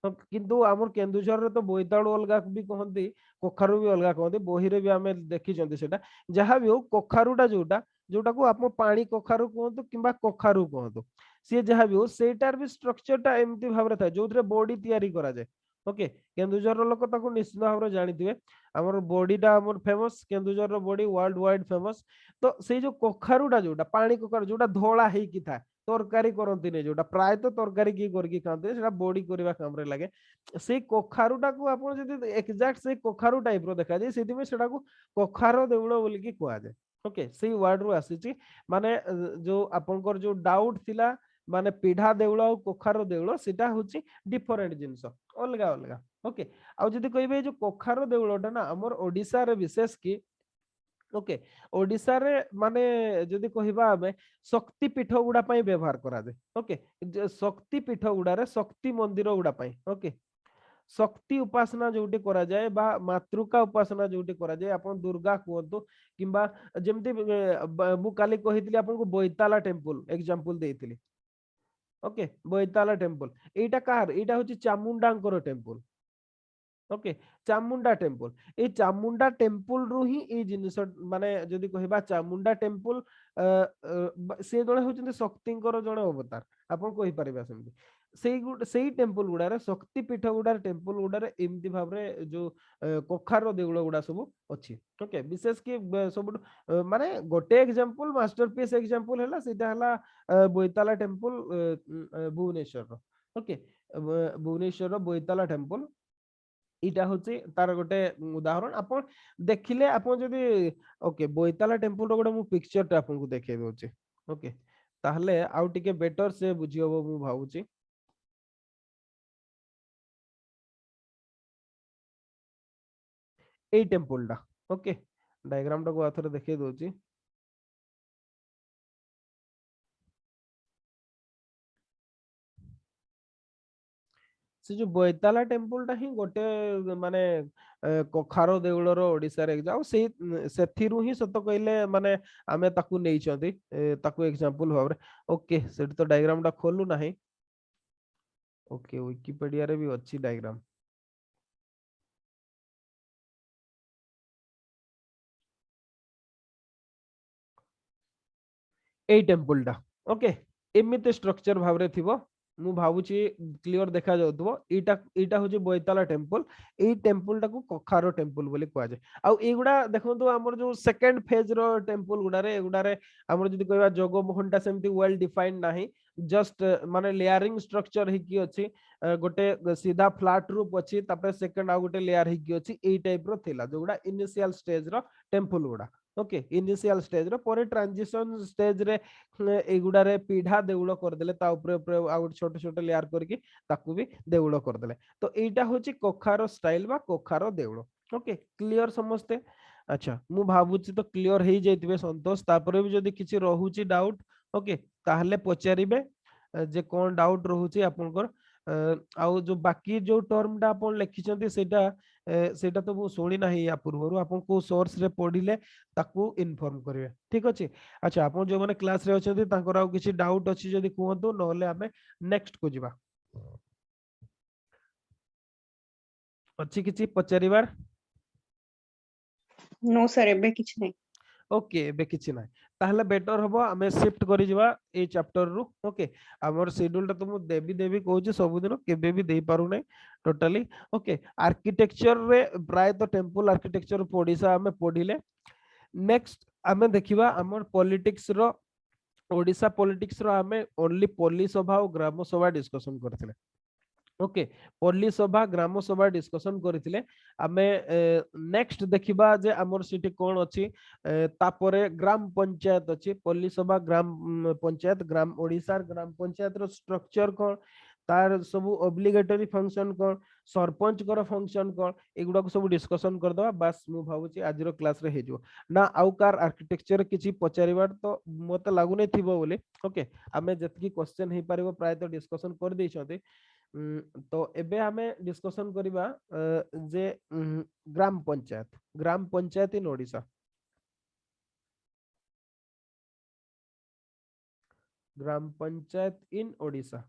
A: किंतु हमर केन्दुझर रे तो बोइताळु अलगा भी कहते, कखारु भी अलगा कहते। बोही रे भी हमें देखिछंती सेटा। जहा भी हो कखारुटा जोटा जोटा को आप पानी कखारु कहतु किंबा कखारु कहतु, सी जहा भी हो सेटार भी स्ट्रक्चर टा एमती भाबरे थाए जोथरे बॉडी तयारी करा जाय। ओके केन्दुझर लोक ताको निश्चित भाबरे जानिथिबे। हमर बॉडीटा हमर फेमस, केन्दुझर रो बॉडी वर्ल्ड वाइड फेमस। तो से जो कखारुटा जोटा पानी कखारु जोटा धोला हेकी थाए, तरकारी करंती ने जोटा प्राय तो तरकारी की करकी खाते, सेटा बॉडी करबा काम रे लागे। से कखारुटा को आपण जदी एक्जेक्ट से कखारु टाइप रो देखा जाय, सेति में सेटा को कखार देउळ बोली की कुआ जाय। ओके सेई वर्ड रु आसीची। माने जो आपनकर जो डाउट थिला माने पीढ़ा देउळ और कखार देउळ सेटा होची डिफरेंट जिंस, अलगा अलगा। ओके आ जदी कहबे जो कखार देउळटा ना हमर ओडिसा रे विशेष की, ओके ओडिसा रे माने जदी कहबा हमें शक्ति पीठ गुडा पई व्यवहार करा जाय। ओके शक्ति पीठ गुडा रे शक्ति मंदिर गुडा पई, ओके शक्ति उपासना जोटी करा जाए बा मातृका उपासना जोटी करा जाए, आपण दुर्गा कहतु किंबा जेमती मु काली कहितली आपन को बोइताला टेम्पल एग्जांपल देइतली। ओके बोइताला टेम्पल एटा कार एटा होची चामुंडांकर टेम्पल। ओके चामुंडा टेम्पल, ए चामुंडा टेम्पल रु ही ए जिनिस माने जदी कहबा चामुंडा टेम्पल से जणे होचंती शक्तिंकर जणे अवतार आपण कहि परिबा सेमती। सेई टेम्पल गुडारे शक्ति पीठ गुडार टेम्पल गुडारे एमती भाबरे जो कखार देउळ गुडा सब अछि। ओके विशेष की सब माने गोटे एग्जांपल मास्टरपीस एग्जांपल हैला सेटा हैला बोइताला टेम्पल भुवनेश्वर रो। ओके भुवनेश्वर रो बोइताला टेम्पल इटा होची तार गोटे उदाहरण। आपण देखिले आपण जदी ओके बोइताला टेम्पल रो गोटे मु पिक्चर टा आपन को देखे दोची। ओके ताहले आउ टिके बेटर से बुझी हबो मु भाबुची। এই টেম্পলটা ওকে ডায়াগ্রামটাକୁ আউଥରେ ଦେଖେଇ ଦଉଛି। से जो बोईताला टेम्पल टा ही गोटे माने कखारो देउलर ओडिसा रे जाऊ से सेथिरु ही सत कहले माने आमे ताकू नै छथि ताकू एग्जांपल भाबरे ओके सेट तो डायग्राम टा खोलु नाही ओके विकिपीडिया रे भी अच्छी डायग्राम एई टेम्पल टा ओके एमिते स्ट्रक्चर भाबरे थिबो मु भाबुची क्लियर देखा जाउतबो एटा एटा होजे बोईताला टेम्पल एई टेम्पल टाकू कखारो टेम्पल बोली कुआ जाय आ एगुडा देखंतु हमर जो सेकंड फेज रो टेम्पल गुडारे एगुडारे हमर जदी कहबा जोगो मोहनटा सेमती वेल डिफाइंड नाही जस्ट माने लेयरिंग स्ट्रक्चर ही की अछि गोटे सीधा फ्लैट रूप अछि तापर सेकंड आ गोटे लेयर ही की अछि एई टाइप रो थिला जोगुडा इनिशियल स्टेज रो टेम्पल गुडा ओके इनिशियल स्टेज रो पर ट्रांजिशन स्टेज रे एगुडा रे पीढ़ा देउळ कर देले ता ऊपर ऊपर आ छोटे छोटे लेयर करके ताकू भी देउळ कर देले तो एटा होची कोखारो स्टाइल बा कोखारो देउळ ओके क्लियर समझते अच्छा मु भाबुची तो क्लियर हे जैतिबे संतोष तापर भी जदी किछि रहूची डाउट ओके ताहले पचारिबे जे कोन डाउट रहूची आपनकर आउ जो बाकी जो टर्म डा आपन लिखिछन्ती सेटा तो मु सुनी नाही या पूर्वरु आपन को सोर्स रे पढिले ताकू इन्फॉर्म करिवे ठीक अछि अच्छा आपन जो माने क्लास रे अछन्ती तांकर आउ किछि डाउट अछि जदी कहंतु नहले हमें नेक्स्ट को जिबा अछि किछि पचारिबार
B: नो सर एबे किछ नै
A: ओके एबे किछि नाही ताहले बेटर हबो हमें शिफ्ट करि जिबा ए चैप्टर रु ओके हमर शेड्यूल ता तो मु देबी कहूची सब दिन केबे भी देई पारु नै टोटली ओके आर्किटेक्चर रे प्राय तो टेम्पल आर्किटेक्चर ओडिसा हमें पढिले नेक्स्ट हमें देखिबा हमर पॉलिटिक्स रो ओडिसा पॉलिटिक्स रो हमें ओनली पल्ली सभा और ग्राम सभा डिस्कशन करथिले ओके पल्ली सभा ग्राम सभा डिस्कशन करथिले आमे नेक्स्ट देखिबा जे हमर सिटी कोन अछि तापरे ग्राम पंचायत अछि पल्ली सभा ग्राम पंचायत ग्राम ओडिसा ग्राम पंचायत रो स्ट्रक्चर कोन तार सब ऑब्लिगेटरी फंक्शन कोन सरपंच कर फंक्शन कोन एगुडा को सब डिस्कशन कर दवा बस मु भाबुची आज रो क्लास रे हेजो ना आउ कार आर्किटेक्चर किछि पचारिबार तो मते लागु नै थिबो बोले ओके आमे जतकी क्वेश्चन हे पारिबो प्राय तो डिस्कशन कर दै छथि तो एबे हमें डिस्कशन करिबा जे ग्राम पंचायत इन ओडिसा ग्राम पंचायत इन ओडिसा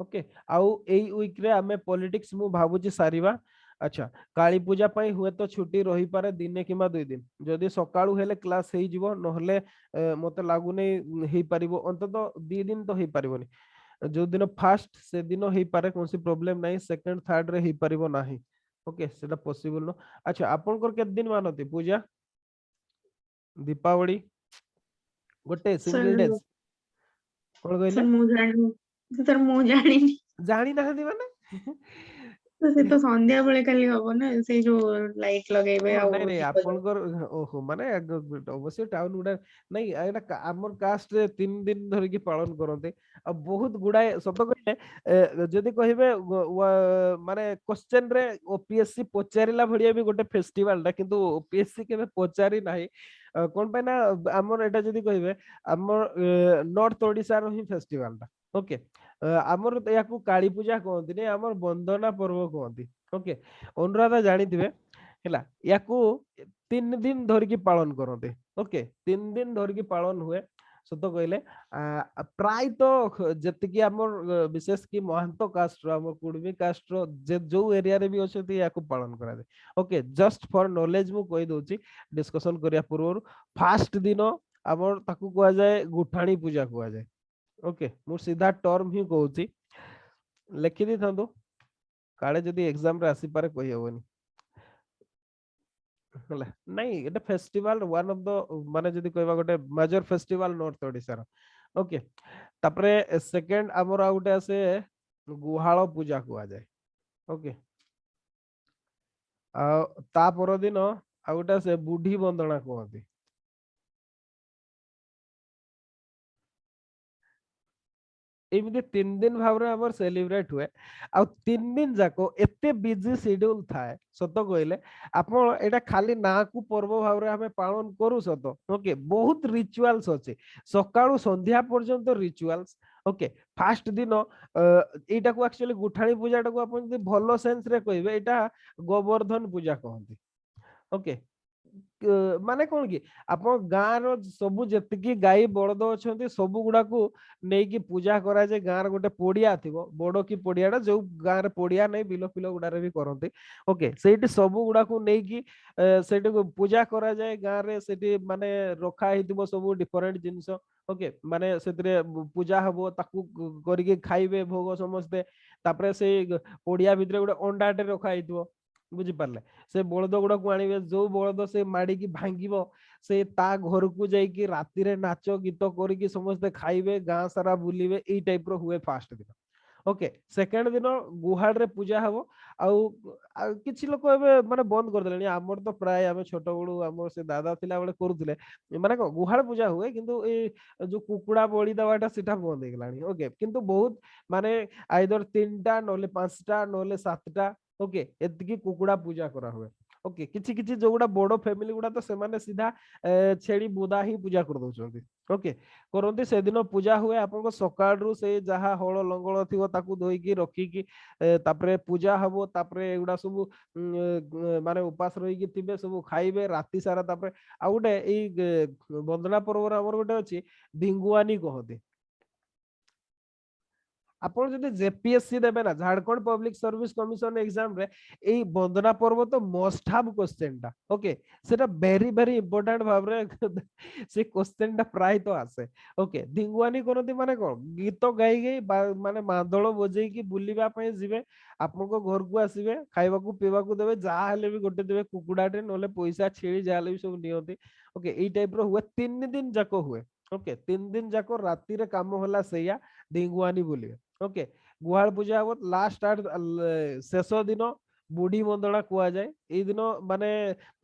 A: ओके आउ एई वीक रे हमें पॉलिटिक्स मु भाबुची सारिबा अच्छा काली पूजा पई हुए तो छुट्टी रही पारे दिने किमा 2 दिन जदी सकाळू हेले क्लास हेई जिवो नहले मते लागु नै हेई परिबो अंतत 2 दिन तो हेई परिबोनी जो दिन फास्ट से दिन हेई पारे कोनसी प्रॉब्लम नाही सेकंड थर्ड रे हेई परिबो नाही ओके सेटा पॉसिबल नो अच्छा आपन कर के दिन मानती पूजा दीपावली गोटे सिंगल डेज कोन
B: सर
A: कहले
B: मु जानि
A: जानी नाहंती माने
B: तो से तो संध्या बेले खाली हबो ना से जो लाइट लगेबे आ
A: नहीं नहीं
B: दीप
A: आपनकर ओहो माने अवश्य टाउन गुडा नहीं एटा हमर कास्ट रे 3 दिन धरि के पालन करते आ बहुत गुडाए सत कहले जदी कहिबे माने क्वेश्चन रे ओपीएससी पचारिला भडिया भी गोटे फेस्टिवल दा किंतु ओपीएससी केबे पचारि नाही कोन पे ना हमर एटा जदी कहिबे हमर नॉर्थ ओडिसा रो ही फेस्टिवल दा ओके हमर याकू काली पूजा कहंती ने हमर वंदना पर्व कहंती ओके अनुराधा जानिथिबे हैला याकू 3 दिन धरि की पालन करते ओके 3 दिन धरि की पालन हुए सत कहले प्राय तो जति की हमर विशेष की महंतो कास्ट रो हमर कुडमी कास्ट रो जे जो एरिया रे भी अछि याकू पालन करा दे ओके जस्ट फॉर नॉलेज मु कहि दोची डिस्कशन करिया पूर्व फास्ट दिन हमर ताकू कहआ जाय गुठाणी पूजा कहआ जाय ओके मु सीधा टर्म ही कहूची लिखि दी थांदो काळे जदी एग्जाम रे आसी पारे कहि होबनी हला नहीं एटा फेस्टिवल वन ऑफ द माने जदी कहबा गोटे मेजर फेस्टिवल नॉर्थ ओडिसा रो ओके तापरे सेकंड हमर आ गोटे आसे गुहाळ पूजा कहआ जाय ओके आ ता पर दिन आ गोटे से बुढ़ी बंदना कहती एमती 3 दिन भावरे हमर सेलिब्रेट हुए आ 3 दिन जाको एते बिजी शेड्यूल थाए सत कहले आपण एटा खाली ना को पर्व भावरे हमें पालन करू सत ओके बहुत रिचुअल्स अछि सकाळू संध्या पर्यंत रिचुअल्स ओके फास्ट दिन एटा को एक्चुअली गुठाणी पूजा को अपन जदि भलो सेंस रे कहबे एटा गोवर्धन पूजा कहंती ओके माने कौन कि आप गाँ रो सबु जेतिकी गाई बलद अच्छा सबु गुड़ा को नहीं कि पूजा करा जाए गाँ गोटे पड़िया थी बड़ कि पड़ियाटा जो गाँ रे पड़िया नहीं बिल फिल गुड़ारे भी करते ओके से सबु गुड़ा को नहीं कि से पूजा करा जाए गाँ रे से माने रखा सब डिफरेंट जिनस ओके माने से पूजा हम ताकू करके खाइबे भोग समस्ते तापरे से पड़िया भितर गोटे अंडाटे रखा बुझिपारे से बलद गुड़ा को आनिबे जो बलद से माड़ी भांगिबो से ता घर को जाइए राति रे नाच गीत करके समस्ते खाइबे गाँ सारा बुलिबे एई टाइप रो हुए फास्ट दिन ओके सेकेंड दिन गुहाड़ रे पूजा हबो आउ किछि लोक एबे माने बंद कर देलेनी हमर तो प्राय आमे छोट बडू हमर से दादा थिला बेले करूथिले माने को गुहाड़ पूजा हुए किंतु ए जो कुकुड़ा बळी दवाटा सेटा बंद हे गेलानी ओके किंतु बहुत माने आइदर 3टा नले 5टा नले 7टा ओके एतिकी कुकुड़ा पूजा करा हुए ओके किछि किछि जो गुडा बड़ो फैमिली गुडा तो से माने सीधा छेड़ी बुदा ही पूजा कर दउछंती ओके करंती से दिन पूजा हुए आपन सकाळ रु से जहा हळ लंगळ थिवो ताकू धोई की रखी की तापरे पूजा हबो तापरे एगुडा सब माने उपास रही की थिबे सब खाइबे राति सारा तापरे आ गुटे एई वंदना पर्व हमर गुटे अछि भिंगुआनी कहते आपण जदि जेपीएससी देबे ना Jharkhand public service commission exam रे एई वंदना पर्व तो मस्ट हैव क्वेश्चन टा ओके सेटा वेरी वेरी इंपोर्टेंट भाव रे से क्वेश्चन टा प्राय तो आसे ओके धिंगुआनी करती माने कोन गीत गाई गई माने मादळ बजै की बुलिबा पय जिवे आपनको घर को आसीबे खाइबा को पीबा को देबे जा हले भी गोटे देबे कुकुडाटे नले पैसा छेड़ी जा हले भी सब नियंती ओके एई टाइप रो हुए 3 दिन जाको हुए ओके 3 दिन जाको राति रे काम होला सैया धिंगुआनी बुलिबे ओके गुहाल पूजा हम लास्ट आर शेष दिन बुढ़ी बंदना कुआ जाए ए दिन माने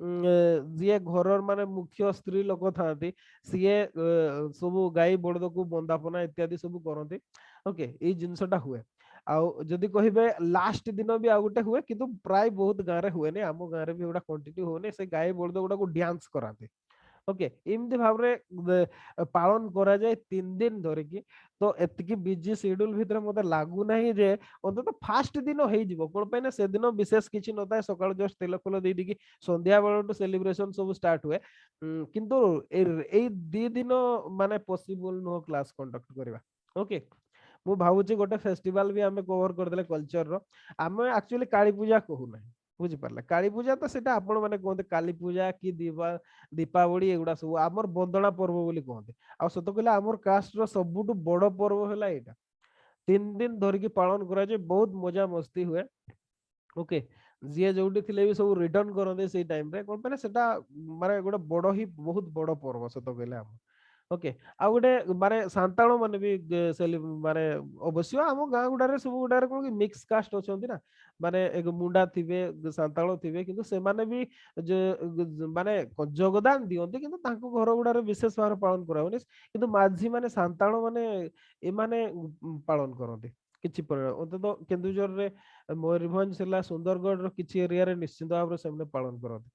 A: जी घर माने मुख्य स्त्री लोक था सी सब गाई बड़द को बंदापना इत्यादि सब करते ओके ये जिनसटा हुए आउ जदि कहिबे लास्ट दिन भी आ गोटे हुए किंतु प्राय बहुत गाँव रे हुए आम गाँव रे भी एटा कंटिन्यू होने से गाई बड़द गुड़ा को डांस कराते ओके एमती भाव रे पालन करा जाए 3 दिन धरिकी तो एतिकी बिजी शेड्यूल भितर मते लागू नाही जे अंत तो फास्ट दिन हेई जिवो कोन पे ना से दिन विशेष किछि नता सकाळ जस्ट तेल फल दे दिकी संध्या बेलटू सेलिब्रेशन सब स्टार्ट हुए किंतु ए 2 दिन माने पॉसिबल नो क्लास कंडक्ट करबा ओके मु भावुची गोटे फेस्टिवल भी आमे कवर कर देले कल्चर रो आमे एक्चुअली काली पूजा कहू नाही बुझी पारला काली पूजा तो सेटा आपण माने कहते काली पूजा की दीपावली एगुडा सब आमर बंदना पर्व बोली कहते आ सत कहले आमर कास्ट रो सबुटु बड़ पर्व हैला एटा 3 दिन धरिकी पालन करा जे बहुत मजा मस्ती हुए ओके जी जोटी थिले भी सब रिटर्न करते से टाइम रे कोन पे सेटा माने गोटे बड़ ही बहुत बड़ पर्व सत कहले हम ओके आ गोटे माने सांताଳ माने भी माने अवश्य आम गाँ गुडारे सब गुडारे कोन कि मिक्स कास्ट अछंती ना माने एक मुंडा थिबे सांताଳ थिबे किंतु से माने भी माने योगदान दियंती किंतु तांको घर गुडारे विशेष भाव पालन करावनी किंतु माझी माने सांताଳ माने ए माने पालन करंती किछि अंतत केन्दुझर रे मयूरभंज हला सुंदरगढ़ रो किछि एरिया रे निश्चित भाव से पालन करंती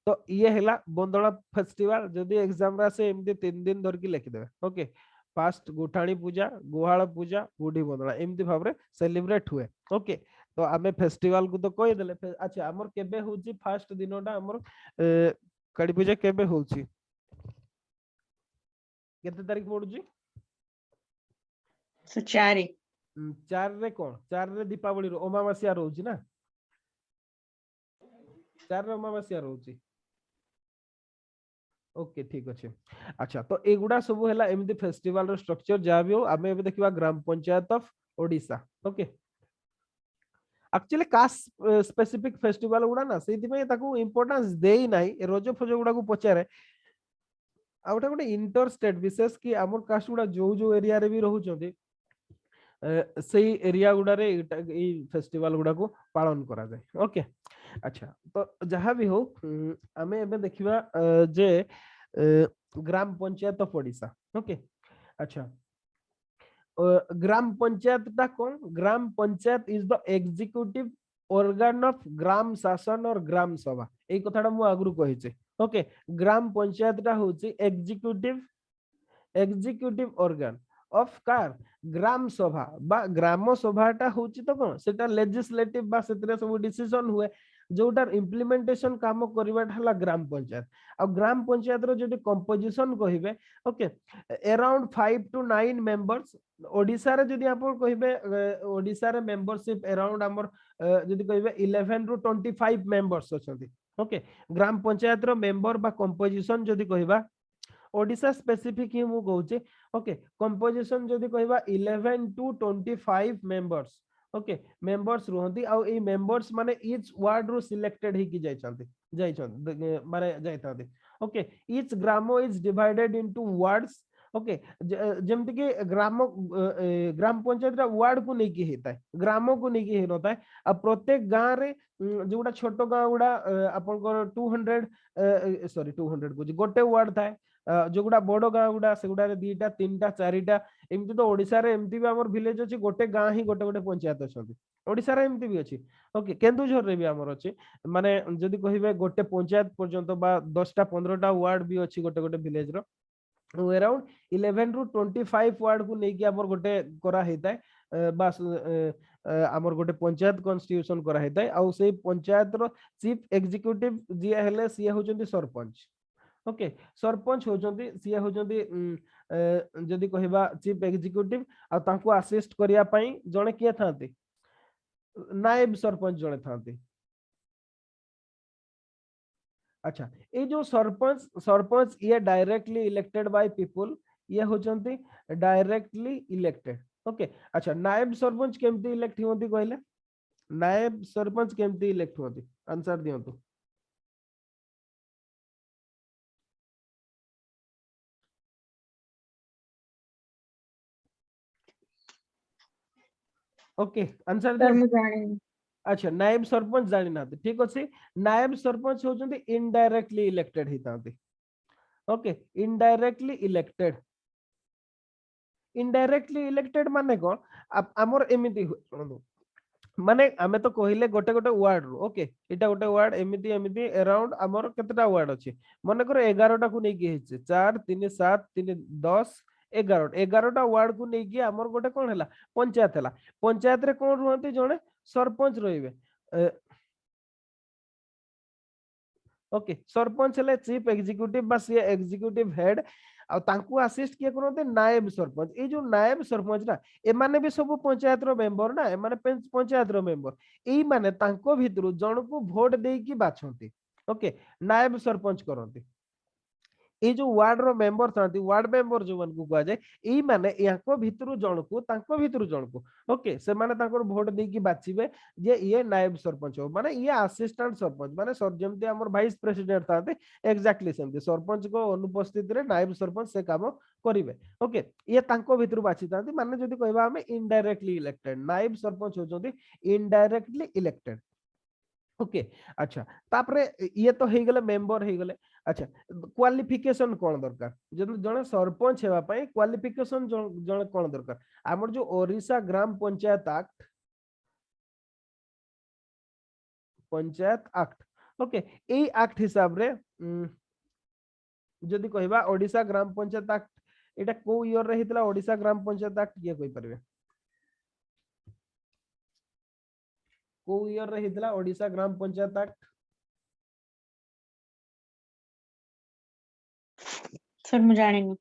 A: तो ये हैला बंदना फेस्टिवल जदि एग्जाम रा से एमती 3 दिन धर की लिखि देबे ओके फास्ट गुठाणी पूजा गुहाळ पूजा बुढ़ी बंदना एमती भाव रे सेलिब्रेट हुए ओके तो आमे फेस्टिवल को तो कहि देले अच्छा हमर केबे होची फास्ट दिनोटा हमर काली पूजा केबे होची केते तारीख पडुची
B: 4
A: रे कोन 4 रे दीपावली रो अमावास्या रहउची ना 4 रे अमावास्या रहउची ओके ठीक अच्छे अच्छा तो एगुडा सब हैला एमती फेस्टिवल रो स्ट्रक्चर जा भी हो आमे एबे देखिबा gram panchayat of Odisha okay actually caste specific festival गुडा ना सेति में ताकू इंपोर्टेंस देई नाही रोज फजो गुडा को पचारे आ गोटे गोटे इंटर स्टेट विशेष कि हमर कास्ट गुडा जो जो एरिया रे भी रहउ छथि सेई एरिया गुडा रे ई फेस्टिवल गुडा को पालन करा जाय ओके अच्छा तो जहाँ भी हो आमे एबे देखिबा जे ग्राम पंचायत ऑफ ओडिशा ओके अच्छा ग्राम पंचायत टा कौन gram panchayat is the executive organ of gram sasan और ग्राम सभा এই কথাটা মু আগুরু কইছে ওকে গ্রাম পঞ্চায়েতটা হচ্ছে এক্সিকিউটিভ অর্গান ऑफ कार ग्राम सभा बा ग्राम सभाटा होची तो कोन सेटा लेजिस्लेटिव बा सेतरे सब डिसीजन हुए जोटा इम्प्लीमेंटेशन काम करवाटा हला ग्राम पंचायत आ ग्राम पंचायत रो जदि कंपोजिशन कहिबे okay around 5 to 9 members Odisha रे जदि आपण कहिबे ओडिसा रे मेंबरशिप अराउंड हमर जदि कहिबे 11 to 25 मेंबर्स अछंती ओके ग्राम पंचायत रो मेंबर बा कंपोजिशन जदि कहिबा ओडिसा स्पेसिफिक ही मु कहूचे ओके कंपोजिशन जदि कहबा 11 to 25 मेंबर्स ओके मेंबर्स रुहंती आ ए मेंबर्स माने ईच वार्ड रो सिलेक्टेड ही की जाइछंती माने जाइतांती ओके ईच ग्रामो is divided into wards okay जेमति कि ग्राम पंचायत रा वार्ड को नहीं की हेता है ग्रामो को नहीं की हेता है आ प्रत्येक गां रे जोटा छोटो गां गुडा आपन को 200 सॉरी 200 को गोटे वार्ड थाए जो गुडा बड़ गां गुडा से गुडा रे दीटा तीनटा चारिटा एमती तो ओडिसा रे एमती भी हमर विलेज अछि गोटे गां ही गोटे गोटे पंचायत अछंती ओडिसा रे एमती भी अछि ओके केन्दुझर रे भी हमर अछि माने जदि कहिबे गोटे पंचायत पर्यंत बा 10टा 15टा वार्ड भी अछि गोटे गोटे विलेज रो अराउंड 11 ରୁ 25 वार्ड को नेकी हमर गोटे करा हेताय बा हमर गोटे पंचायत कॉन्स्टिट्यूशन करा हेताय आ से पंचायत रो चीफ एग्जीक्यूटिव जे हेले सिए होचंती सरपंच ओके सरपंच होचंती सिए होचंती जदि कहिबा चीफ एग्जीक्यूटिव आ तांको असिस्ट करिया पई जणे किए थांती नायब सरपंच जणे थांती अच्छा ये जो सरपंच सरपंच ये डायरेक्टली इलेक्टेड बाय पीपल ये होचंती डायरेक्टली इलेक्टेड ओके अच्छा नायब सरपंच केमती इलेक्ट होती कहले नायब सरपंच केमती इलेक्ट होती आंसर दियंतु ओके आंसर
B: सर
A: दियंतु
B: मु जाने
A: अच्छा नायब सरपंच जानी ना ठीक अच्छे नायब सरपंच होचंती इनडायरेक्टली इलेक्टेड हितांती okay indirectly elected indirectly elected माने कोन हमर एमिति माने आमे तो कहले गोटे गोटे वार्ड रो ओके इटा गोटे वार्ड एमिति एमिति अराउंड हमर केतेटा वार्ड अछि माने कर 11 टा को नै की हेचे 4 3 7 3 10 11 टा वार्ड को नै की हमर गोटे कोन हला पंचायत रे कोन रहंती जणे सरपंच रहिबे ओके सरपंच ले चीफ एग्जीक्यूटिव बा सी एग्जीक्यूटिव हेड आ तांकू असिस्ट किए करते नायब सरपंच ए जो नायब सरपंच ना ए माने भी सब पंचायत रो मेंबर ना ए माने पंचायत रो मेंबर ए माने तांको भितरु जण को वोट देई की बाछंती ओके नायब सरपंच करंती ए जो वार्ड रो मेंबर थांती वार्ड मेंबर जो मन को कहा जाय ए माने याको भितरु जण को तांको भितरु जण को ओके से माने तांकर वोट देई की बाछिबे जे ये नायब सरपंच हो माने ये असिस्टेंट सरपंच माने सर जेमते हमर वाइस प्रेसिडेंट थाते एग्जैक्टली सेमते सरपंच को अनुपस्थित रे नायब सरपंच से काम करिवे ओके ये तांको भितरु बाछि थांती माने जदी कहबा हमें इनडायरेक्टली इलेक्टेड नायब सरपंच होजोंती इनडायरेक्टली इलेक्टेड ओके अच्छा तापरे ये तो हे गले मेंबर हे गले अच्छा क्वालिफिकेशन कोन दरकार जदि जने सरपंच हेबा पई क्वालिफिकेशन जने कोन दरकार हमर जो ओडिशा ग्राम पंचायत एक्ट ओके ए एक्ट हिसाब रे जदि कहबा ओडिशा ग्राम पंचायत एक्ट एटा को ईयर रे हितला ओडिशा ग्राम पंचायत एक्ट के कहि परबे को ईयर रे हितला ओडिशा ग्राम पंचायत एक्ट
B: सर मु जाने नहीं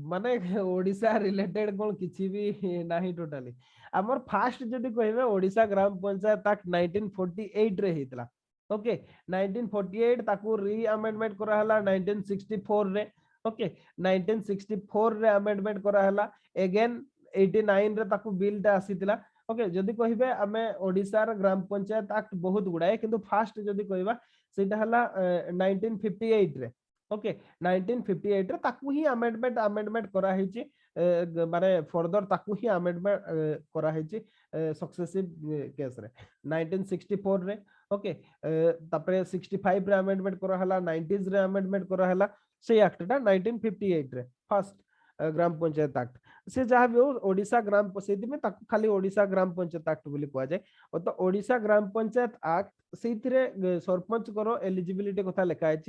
A: माने ओडिशा रिलेटेड कोन किछि भी नाही टोटली हमर फास्ट जदि कहबे ओडिशा ग्राम पंचायत एक्ट 1948 रे हितला ओके 1948 ताकू री अमेंडमेंट करा हला 1964 रे ओके 1964 रे अमेंडमेंट करा हला अगेन 89 रे ताकू बिल ता आसीतला ओके जदि कहबे हमें ओडिशा रे ग्राम पंचायत एक्ट बहुत गुडाए किंतु फास्ट जदि कहबा सेटा हला 1958 रे ओके 1958 रे ताकू ही अमेंडमेंट करा हिची माने फर्दर ताकू ही अमेंडमेंट करा हिची सक्सेसिव केस रे 1964 रे ओके तापरे 65 रे अमेंडमेंट करा हला 90s रे अमेंडमेंट करा हला से एक्ट टा 1958 रे फर्स्ट ग्राम पंचायत एक्ट से जहाँ भी हो ओडिशा ग्राम सेति में ताकू खाली ओडिशा ग्राम पंचायत एक्ट बोली कुआ जाए तो ओडिशा ग्राम पंचायत एक्ट सेतिरे सरपंच करो एलिजिबिलिटी कथा लिखा है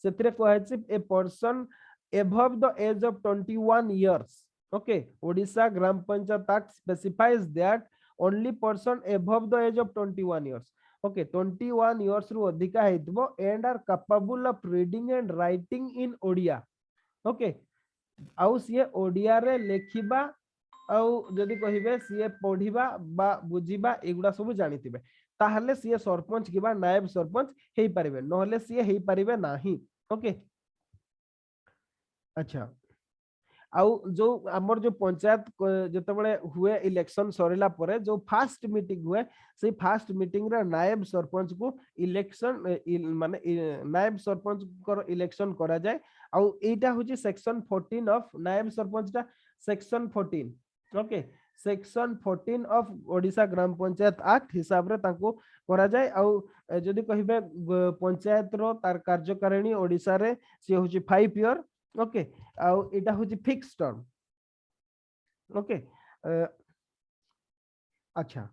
A: सेतिरे कुआ है a person above the age of 21 years. Okay, Odisha Gram Panchayat Act specifies that only person above the age of 21 years. Okay, 21 years ru adhika heitbo and are capable of reading and writing in Odia. Okay, आउ CA Odia रे लेखिबा आउ जदि कहिबे CA पढ़िबा बा बुझिबा एगुडा सब जानिथिबे ताहले CA sarpanch किबा नायब सरपंच हेई परिबे नहले सीए हेई परिबे नाही। ओके, अच्छा आउ जो हमर जो पंचायत जते बळे हुए इलेक्शन सरिला परे जो फास्ट मीटिंग हुए से फास्ट मीटिंग रे नायब सरपंच को इलेक्शन माने नायब सरपंच को इलेक्शन करा जाय आउ एटा होची सेक्शन 14 ऑफ नायब सरपंच टा section 14। Okay, section 14 of Odisha Gram Panchayat act हिसाब रे ताको करा जाय आउ जदि कहिबे पंचायत रो तार कार्यकारिणी ओडिशा रे से होची 5 ईयर। ओके, आउ एटा होची फिक्स टर्म। ओके, अच्छा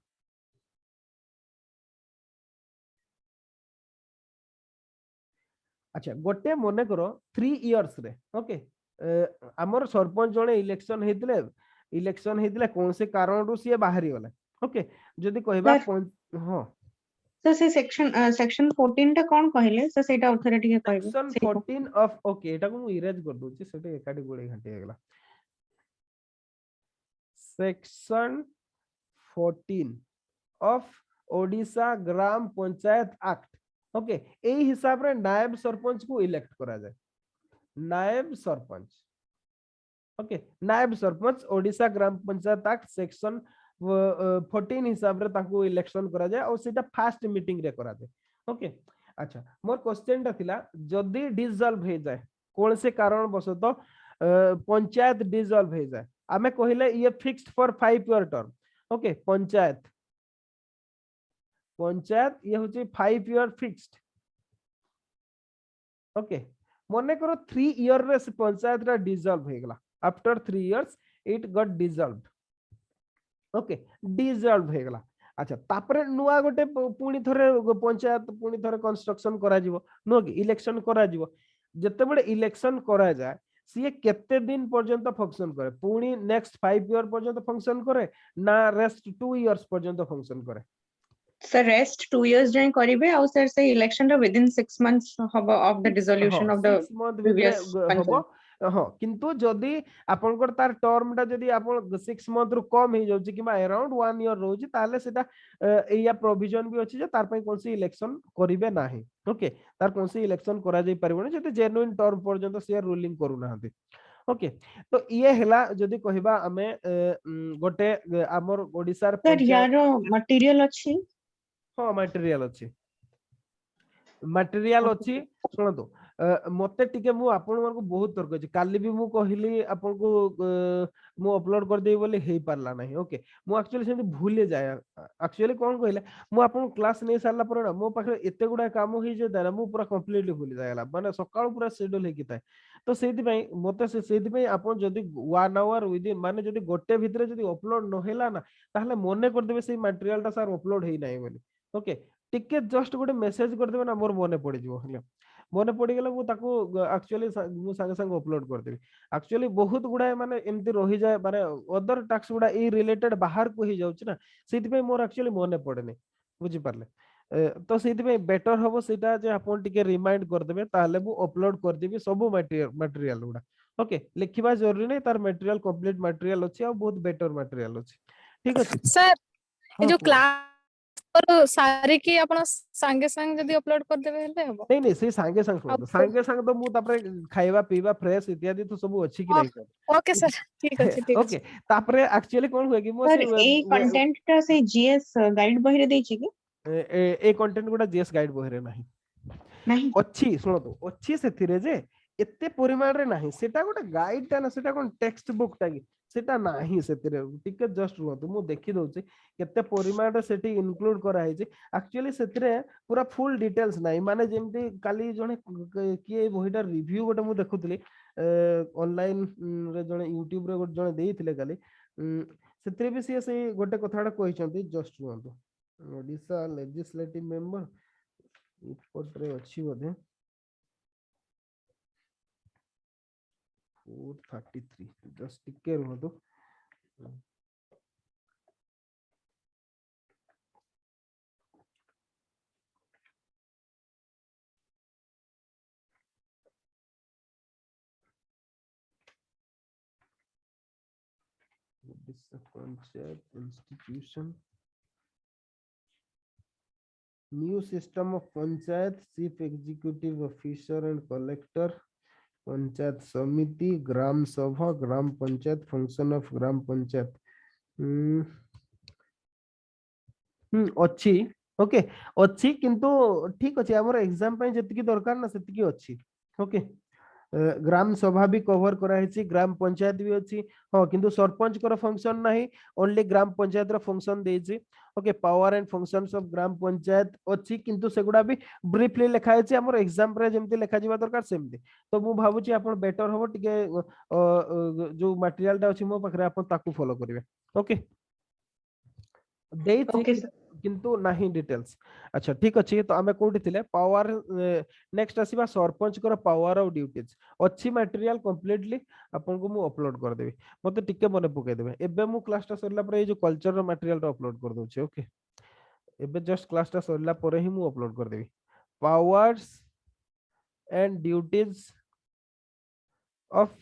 A: अच्छा गोटे मने करो 3 इयर्स रे। ओके, हमर सरपंच जणे इलेक्शन हेतिले कोन से कारण रु से बाहरी गले। ओके, जदि कहबा हां
B: सर से सेक्शन 14 टा कोन कहले सर सेटा अथॉरिटी के कहबे
A: सेक्शन 14 ऑफ ओके एटा को इरेज कर दूची सेटे एकाडी गोळे घाटी गेला। Section 14 of Odisha Gram Panchayat Act. Okay, एई हिसाब रे नायब सरपंच को इलेक्ट करा जाय नायब सरपंच। ओके, नायब सरपंच ओडिशा ग्राम पंचायत एक्ट सेक्शन 14 हिसाब रे ताको इलेक्शन करा जाय और सेटा फास्ट मीटिंग रे करा जाय। ओके, अच्छा मोर क्वेश्चन ता थिला जदी डिसॉल्व हे जाय कोन से कारण बसतो पंचायत डिसॉल्व हे जाय आमे कहिले ये fixed for 5 year term. Okay, panchayat ये होची 5 ईयर फिक्स्ड। ओके, मने करो 3 ईयर रे से पंचायत रा डिसॉल्व हे गला after 3 years it got dissolved. Okay, dissolve हे गला। अच्छा तापरे नुआ गोटे पुनी थरे पंचायत पुनी थरे कंस्ट्रक्शन करा जिवो नो कि इलेक्शन करा जिवो जते बडे इलेक्शन करा जाय सीए केते दिन पर्यंत फंक्शन करे पुनी नेक्स्ट 5 ईयर पर्यंत फंक्शन करे ना रेस्ट 2 इयर्स पर्यंत फंक्शन करे।
B: सर रेस्ट 2 इयर्स जाय करिवे और सर से इलेक्शन रा विद इन 6 मंथ्स हबो of the dissolution of the
A: 6 month
B: previous
A: हबो। हां किंतु जदी आपनकर तार टर्म टा जदी आपन 6 मंथ रु कम हे जाउची किबा अराउंड 1 ईयर रहउची ताले सेटा एया प्रोविजन भी अछि जे तार पई कोनसी इलेक्शन करिवे नाही। ओके, तार कोनसी इलेक्शन करा जाई परिबो जते जेन्युइन टर्म पर्यंत से रूलिंग करू नाहंती। ओके, तो ये हला जदी कहिबा हमें गोटे हमर ओडिसा रे
B: सर यारो मटेरियल अछि।
A: हां मटेरियल अछि मटेरियल अछि सुनतो मते टिके मु आपन मन को बहुत तर्क अछि काली भी मु कहिली आपन को मु अपलोड कर देई बोले हेई पारला नाही। ओके, मु एक्चुअली सेंति भूले जाय एक्चुअली कोन कहिले मु आपन क्लास नै सारला पर ना मो पाखे एते गुडा काम होई जे तारा मु पूरा कंप्लीटली भूली जायला माने सकाळ पूरा शेड्यूल हे किताय तो सेति पई मते सेति पई आपन जदी 1 आवर विद इन माने जदी गोटे भितरे जदी अपलोड न हेला ना ताहले मने कर देबे सेई मटेरियल ता सर अपलोड हेई नाही बोली। ओके, टिके जस्ट गोटे मेसेज कर देबे ना मोर मने पड़ी जिवो हले मने पड़ी गेला मु ताको एक्चुअली मु संगे संगे अपलोड कर देबी। एक्चुअली बहुत गुडा माने एमती रही जाय माने अदर टास्क गुडा ई रिलेटेड बाहर को ही जाउछ ना सेति पई मोर एक्चुअली मने पड़े नै बुझी पारले तो सेति पई बेटर हबो सेटा जे आपन टिके रिमाइंड कर देबे ताहले मु अपलोड कर देबी सब मटेरियल गुडा। ओके, लिखिबा जरूरी नै तार मटेरियल कंप्लीट मटेरियल अछि आ बहुत बेटर मटेरियल अछि। ठीक अछि
C: सर ए
A: हां
C: जो क्लास पर सारे की आपण संगे संग जदी अपलोड कर देबे हेले हबो
A: नहीं नहीं से संगे संग तो मु तापरे खाइबा पीबा फ्रेश इत्यादि तो सब अछि कि नहीं सर।
C: ओके सर ठीक अछि ठीक
A: ओके, तापरे एक्चुअली कोन होय कि मो
B: सर
A: से
B: ए कंटेंट टा से जीएस गाइड बहिरे दै छी कि
A: ए कंटेंट गुडा जीएस गाइड बहिरे नाही
B: नहीं
A: अछि सुनो तो अछि सेथिरे जे एते परिमाण रे नाही सेटा गोटे गाइड टा ना सेटा कोन टेक्स्ट बुक टा कि सेटा नाही सेतिरे टिके जस्ट रुहतु मु देखि दउची केते परिमाण रे सेठी इनक्लूड करा है एक्चुअली सेतिरे पूरा फुल डिटेल्स नाही माने जेमती काली जने किए बहिटा रिव्यू गोटे मु देखुतली ऑनलाइन रे जने यूट्यूब रे गोटे जने देइथिले काली सेतिरे भी से गोटे कथाडा कहिसंती जस्ट रुहतु ओडिशा लेजिस्लेटिव मेंबर रिपोर्ट रे अछि बोधे 433 जस्ट टिके रुहतु Odisha Panchayat Institution new system of Panchayat chief executive officer and collector panchayat समिति ग्राम सभा ग्राम पंचायत फंक्शन ऑफ ग्राम पंचायत अच्छी ओके अच्छी किंतु ठीक अच्छे हमर एग्जाम पे जतिकी दरकार ना सेतिकी अच्छी ओके ग्राम सभा भी कवर कराई ग्राम पंचायत भी अच्छी हाँ किंतु सरपंच कर फंक्शन नहीं ओनली ग्राम पंचायत रो फंक्शन देछि okay power and functions of gram panchayat अच्छी किंतु सेगुडा भी ब्रीफली लिखा है हमर एग्जाम रे जेमति लिखा जिबा दरकार सेमति तो मु भाबुची आपण बेटर होबो टिके जो मटेरियल टा अछि मो पखरे आपण ताकू फॉलो करिवे ओके देछि किंतु नाही डिटेल्स अच्छा ठीक अछि तो आमे कोठी थिले पावर नेक्स्ट आसीबा सरपंच कर पावर और ड्यूटीज अच्छी मटेरियल कंप्लीटली आपन को मु अपलोड कर देबी मते टिके मने पके देबे एबे मु क्लास टा सरला पर ए जो कल्चर रो मटेरियल रो अपलोड कर दोछे ओके एबे जस्ट क्लास टा सरला पर ही मु अपलोड कर देबी powers and duties of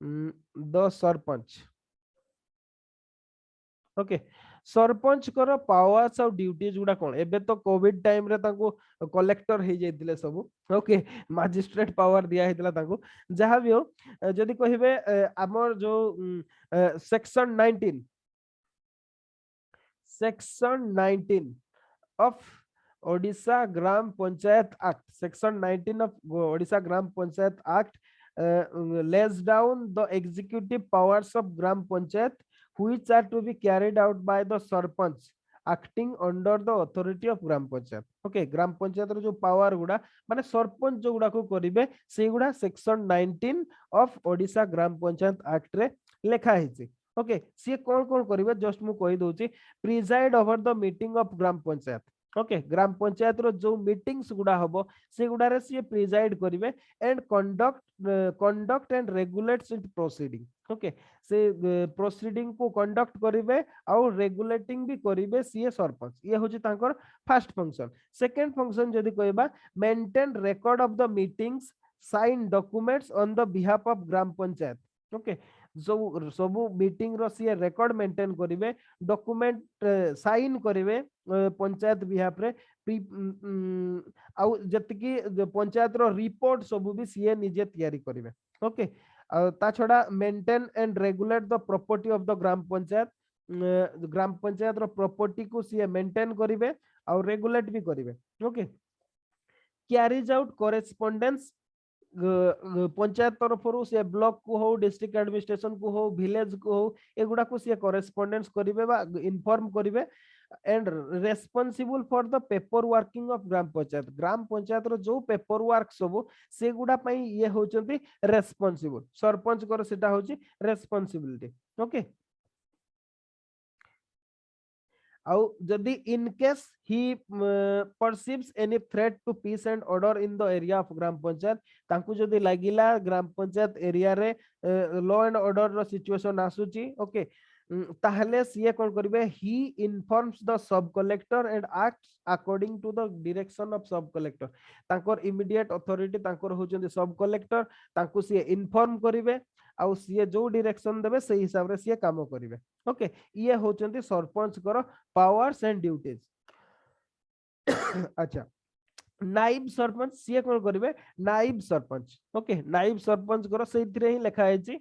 A: the sarpanch okay sarpanch कर पावर्स और ड्यूटीज गुडा कोन एबे तो कोविड टाइम रे ताको कलेक्टर हे जाइतिले सब ओके मजिस्ट्रेट पावर दिया हेतला ताको जहां भी हो जदी कहिबे हमर जो section 19 of Odisha Gram Panchayat act section 19 of Odisha Gram Panchayat act lays down the executive powers of gram panchayat which are to be carried out by the sarpanch acting under the authority of gram panchayat okay gram panchayat रो जो power गुडा माने सरपंच जो गुडा को करिवे से गुडा section 19 of Odisha Gram Panchayat Act रे लेखा हिची ओके सी कोन करिवे जस्ट मु कहि दोची preside over the meeting of gram panchayat okay gram panchayat रो जो मीटिंग्स गुडा हबो से गुडा रे सी प्रिजाइड करिवे and conduct and regulates it proceeding okay से प्रोसीडिंग को कंडक्ट करिवे और रेगुलेटिंग भी करिवे सी सरपंच ये होची तांकर फर्स्ट फंक्शन सेकंड फंक्शन जदी कहबा maintain record of the meetings sign documents on the behalf of gram panchayat okay जो सब मीटिंग रो सी रिकॉर्ड मेंटेन करिवे डॉक्यूमेंट साइन करिवे पंचायत बिहाफ रे आ जतिकी पंचायत रो रिपोर्ट सब भी सी निजे तैयारी करिवे ओके ता छडा maintain and regulate the property of the gram panchayat रो प्रॉपर्टी को सी मेंटेन करिवे और रेगुलेट भी करिवे okay carries out correspondence panchayat तरफ से ब्लॉक को हो डिस्ट्रिक्ट एडमिनिस्ट्रेशन को हो विलेज को हो एगुडा को सी कॉरेस्पोंडेंस करिवे बा इन्फॉर्म करिवे and responsible for the paper working of gram panchayat रो जो पेपर वर्क सब से गुडा पई ये होचंती रेस्पोंसिबल सरपंच कर सेटा होची रेस्पोंसिबिलिटी ओके आउ जदी in case he perceives any threat to peace and order in the area of gram panchayat तांकु जदी लागिला ग्राम पंचायत एरिया रे लॉ एंड ऑर्डर रो सिचुएशन आसुची ओके ताहले सीए कोन करिवे he informs the sub collector and acts according to the direction of sub collector तांकर इमीडिएट अथॉरिटी तांकर होचंदी सब कलेक्टर तांकु सीए इन्फॉर्म करिवे आउ सीए जो डायरेक्शन देबे से हिसाब रे सीए काम करिवे ओके ये होचंदी सरपंच कर पावर्स एंड ड्यूटीज अच्छा नाइब सरपंच सीए कोन करिवे नाइब सरपंच ओके नाइब सरपंच कर सेथिरे ही लिखा है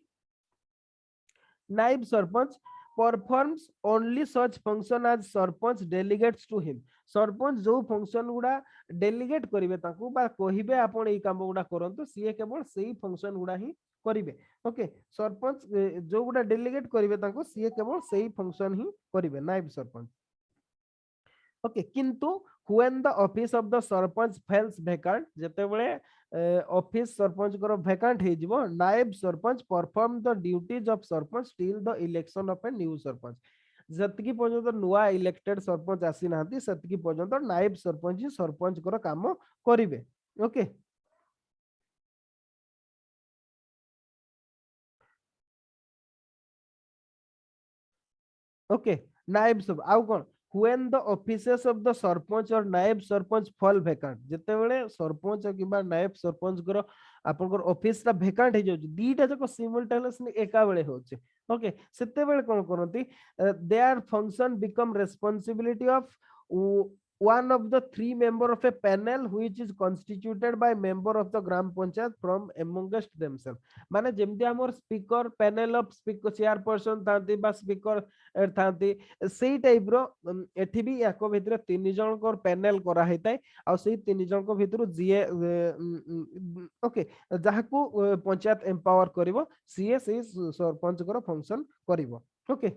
A: नाइब sarpanch performs only such function as sarpanch delegates to him sarpanch जो फंक्शन गुड़ा डेलीगेट करिवे ताकू बा कहिबे आपण एई काम गुड़ा करंतु सीए केवल सेही फंक्शन गुड़ा ही करिवे ओके सरपंच जो गुड़ा डेलीगेट करिवे ताकू सीए केवल सेही फंक्शन ही करिवे नायब सरपंच ओके किंतु when the office of the sarpanch falls vacant जेते बेले ऑफिस सरपंच को वैकेंट हे जिवो नायब sarpanch perform the duties of sarpanch till the election of a new sarpanch जतकी पर्यंत नुआ इलेक्टेड सरपंच आसी नांती सतकी पर्यंत नायब सरपंच ही सरपंच को काम करिवे ओके ओके नायब सब आउ कोन when the offices of the sarpanch और नायब सरपंच fall vacant जेते बेले सरपंच किबा नायब सरपंच को आपन को ऑफिस ता vacant हे जाउ दीटा जको सिमुलटेनियसली एका बेले होचे ओके सेते बेले कोन करंती their function become responsibility of one of the three member of a panel which is constituted by member of the gram panchayat from amongst themselves माने जेमति हमर speaker panel of speaker chairperson थांती बा speaker थांती सेही type रो एठी भी याको भितर तीन जन को पैनल करा हेताय आ सेही तीन जन को भितर जीए ओके जाहाकू पंचायत एम्पावर करिवो सीए सेही सरपंच को फंक्शन करिवो ओके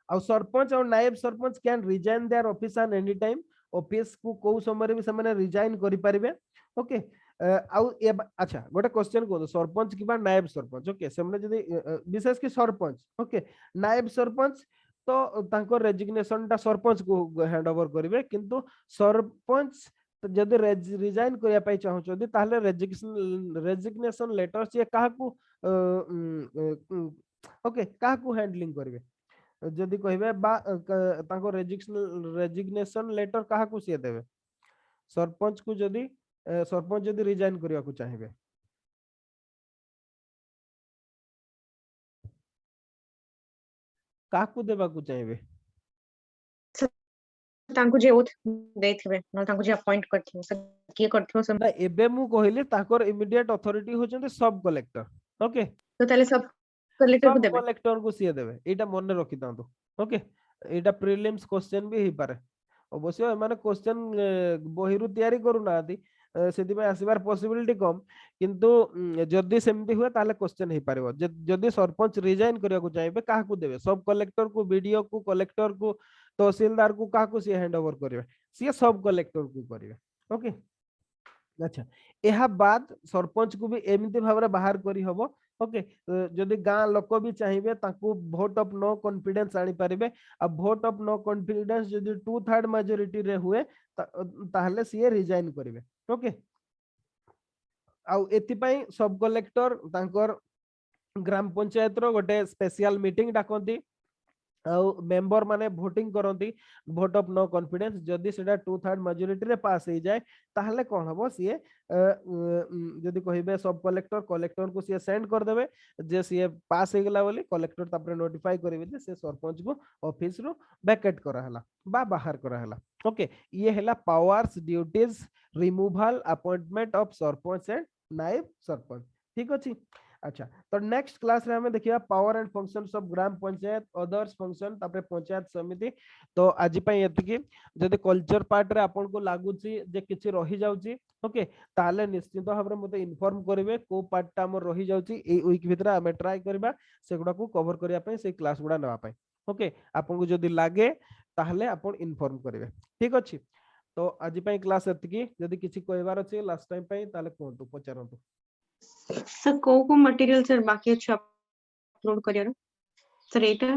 A: और सरपंच और नायब sarpanch can resign their office at any time office को को समय भी से रिजाइन करि परिबे ओके अच्छा गोटे क्वेश्चन को सरपंच किबा नायब सरपंच ओके सेमने जदी विशेष की सरपंच ओके नायब सरपंच तो तांको रेजिग्नेशन ता सरपंच को हैंड ओवर करिवे किंतु सरपंच जदी रिजाइन करिया पाई चाहौ जदी ताले रेजिग्नेशन लेटर से काहा को ओके काहा को हैंडलिंग करिवे जदी कहिबे बा तांको रेजिग्नेशन लेटर काहा को से देबे सरपंच को जदी रिजाइन करिया को चाहिबे काहा को देबा को चाहिबे
B: तांको जे ओथ देथिबे न तांको जे अपॉइंट करथिबो से के करथिबो सब
A: ना एबे मु कहिली ताकर इमीडिएट अथॉरिटी होचंते सब कलेक्टर ओके
B: तो ताले सब कलेक्टर को देबे
A: कलेक्टर को सिए देबे एटा मन रखि तांतो ओके एटा प्रीलिम्स क्वेश्चन भी हे पारे अवश्य माने क्वेश्चन बहिरु तयारी करू नादी सेति में आसीबार पॉसिबिलिटी कम किंतु जदी सेमती हुए ताले क्वेश्चन हे पारिबो जदी सरपंच रिजाइन करिया को चाहिबे काहा को देबे सब कलेक्टर को बीडीओ को कलेक्टर को तहसीलदार को काहा को से हैंड ओवर करिवे से सब कलेक्टर को करिवे ओके अच्छा एहा बाद सरपंच को भी एमिति भाबरे बाहर करी हबो ओके जदी गां लोक भी चाहिबे ताकू वोट ऑफ नो कॉन्फिडेंस आनी पारिबे अब वोट ऑफ नो कॉन्फिडेंस जदी 2/3 मेजॉरिटी रे हुए ताहले सीए रिजाइन करिवे ओके आउ एति पई सब कलेक्टर तांकर ग्राम पंचायत रो गोटे स्पेशल मीटिंग डाकंती मेंबर माने वोटिंग करंती वोट ऑफ नो कॉन्फिडेंस जदी सेटा 2/3 मेजॉरिटी रे पास हे जाय ताहले कोन हबो सीए जदी कहिबे सब कलेक्टर को सीए सेंड कर देबे जे सीए पास हे गेला बोली कलेक्टर तापरे नोटिफाई करिवे जे से सरपंच को ऑफिस रो वैकेट करा हला बा बाहर करा हला ओके ये हला powers duties removal appointment of sarpanch and नायब सरपंच ठीक अछि अच्छा तो नेक्स्ट क्लास रे हमें देखिया power and functions of gram panchayat others function तापरे पंचायत समिति तो आज पई एतिकी जदि कल्चर पार्ट रे आपन को लागुची जे किछि रहि जाउची ओके ताले निश्चित भाबरे मते इन्फॉर्म करिवे को पार्ट ता हमर रहि जाउची ए वीक भितरा हमें ट्राई करबा सेगुडा को कवर करिया पई से क्लास गुडा नवा पई ओके आपन को जदि लागे ताहले आपन इन्फॉर्म करिवे ठीक अछि तो आज पई क्लास एतिकी जदि किछि कहबार अछि लास्ट टाइम पई ताले कोंतु पचारंतु
B: सर को मटेरियल सर बाकी अच्छा अपलोड करियारो सर एटा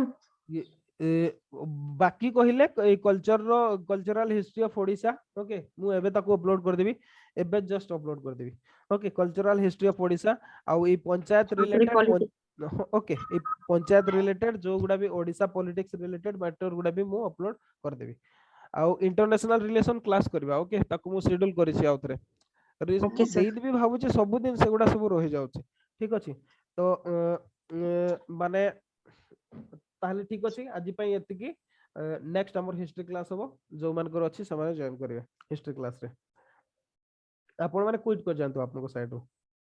A: बाकी कहिले कल्चर रो cultural history of Odisha okay मु एबे ताको अपलोड कर देबी एबे जस्ट अपलोड कर देबी okay cultural history of Odisha आ ई पंचायत रिलेटेड ओके ई पंचायत रिलेटेड जो गुडा भी ओडिशा पॉलिटिक्स रिलेटेड मैटर गुडा भी मु अपलोड कर देबी आ इंटरनेशनल रिलेशन क्लास करबा ओके ताको मु शेड्यूल करिछि आउथरे सेहित भी भाबुचे सब दिन सेगुडा सब रहि जाउचे ठीक अछि तो माने ताहले ठीक अछि आज पई एतिकी नेक्स्ट हमर हिस्ट्री क्लास होबो जो मानकर अछि समय जॉइन करिवे हिस्ट्री क्लास रे आपण माने क्विट कर जानतो आपन को साइड रो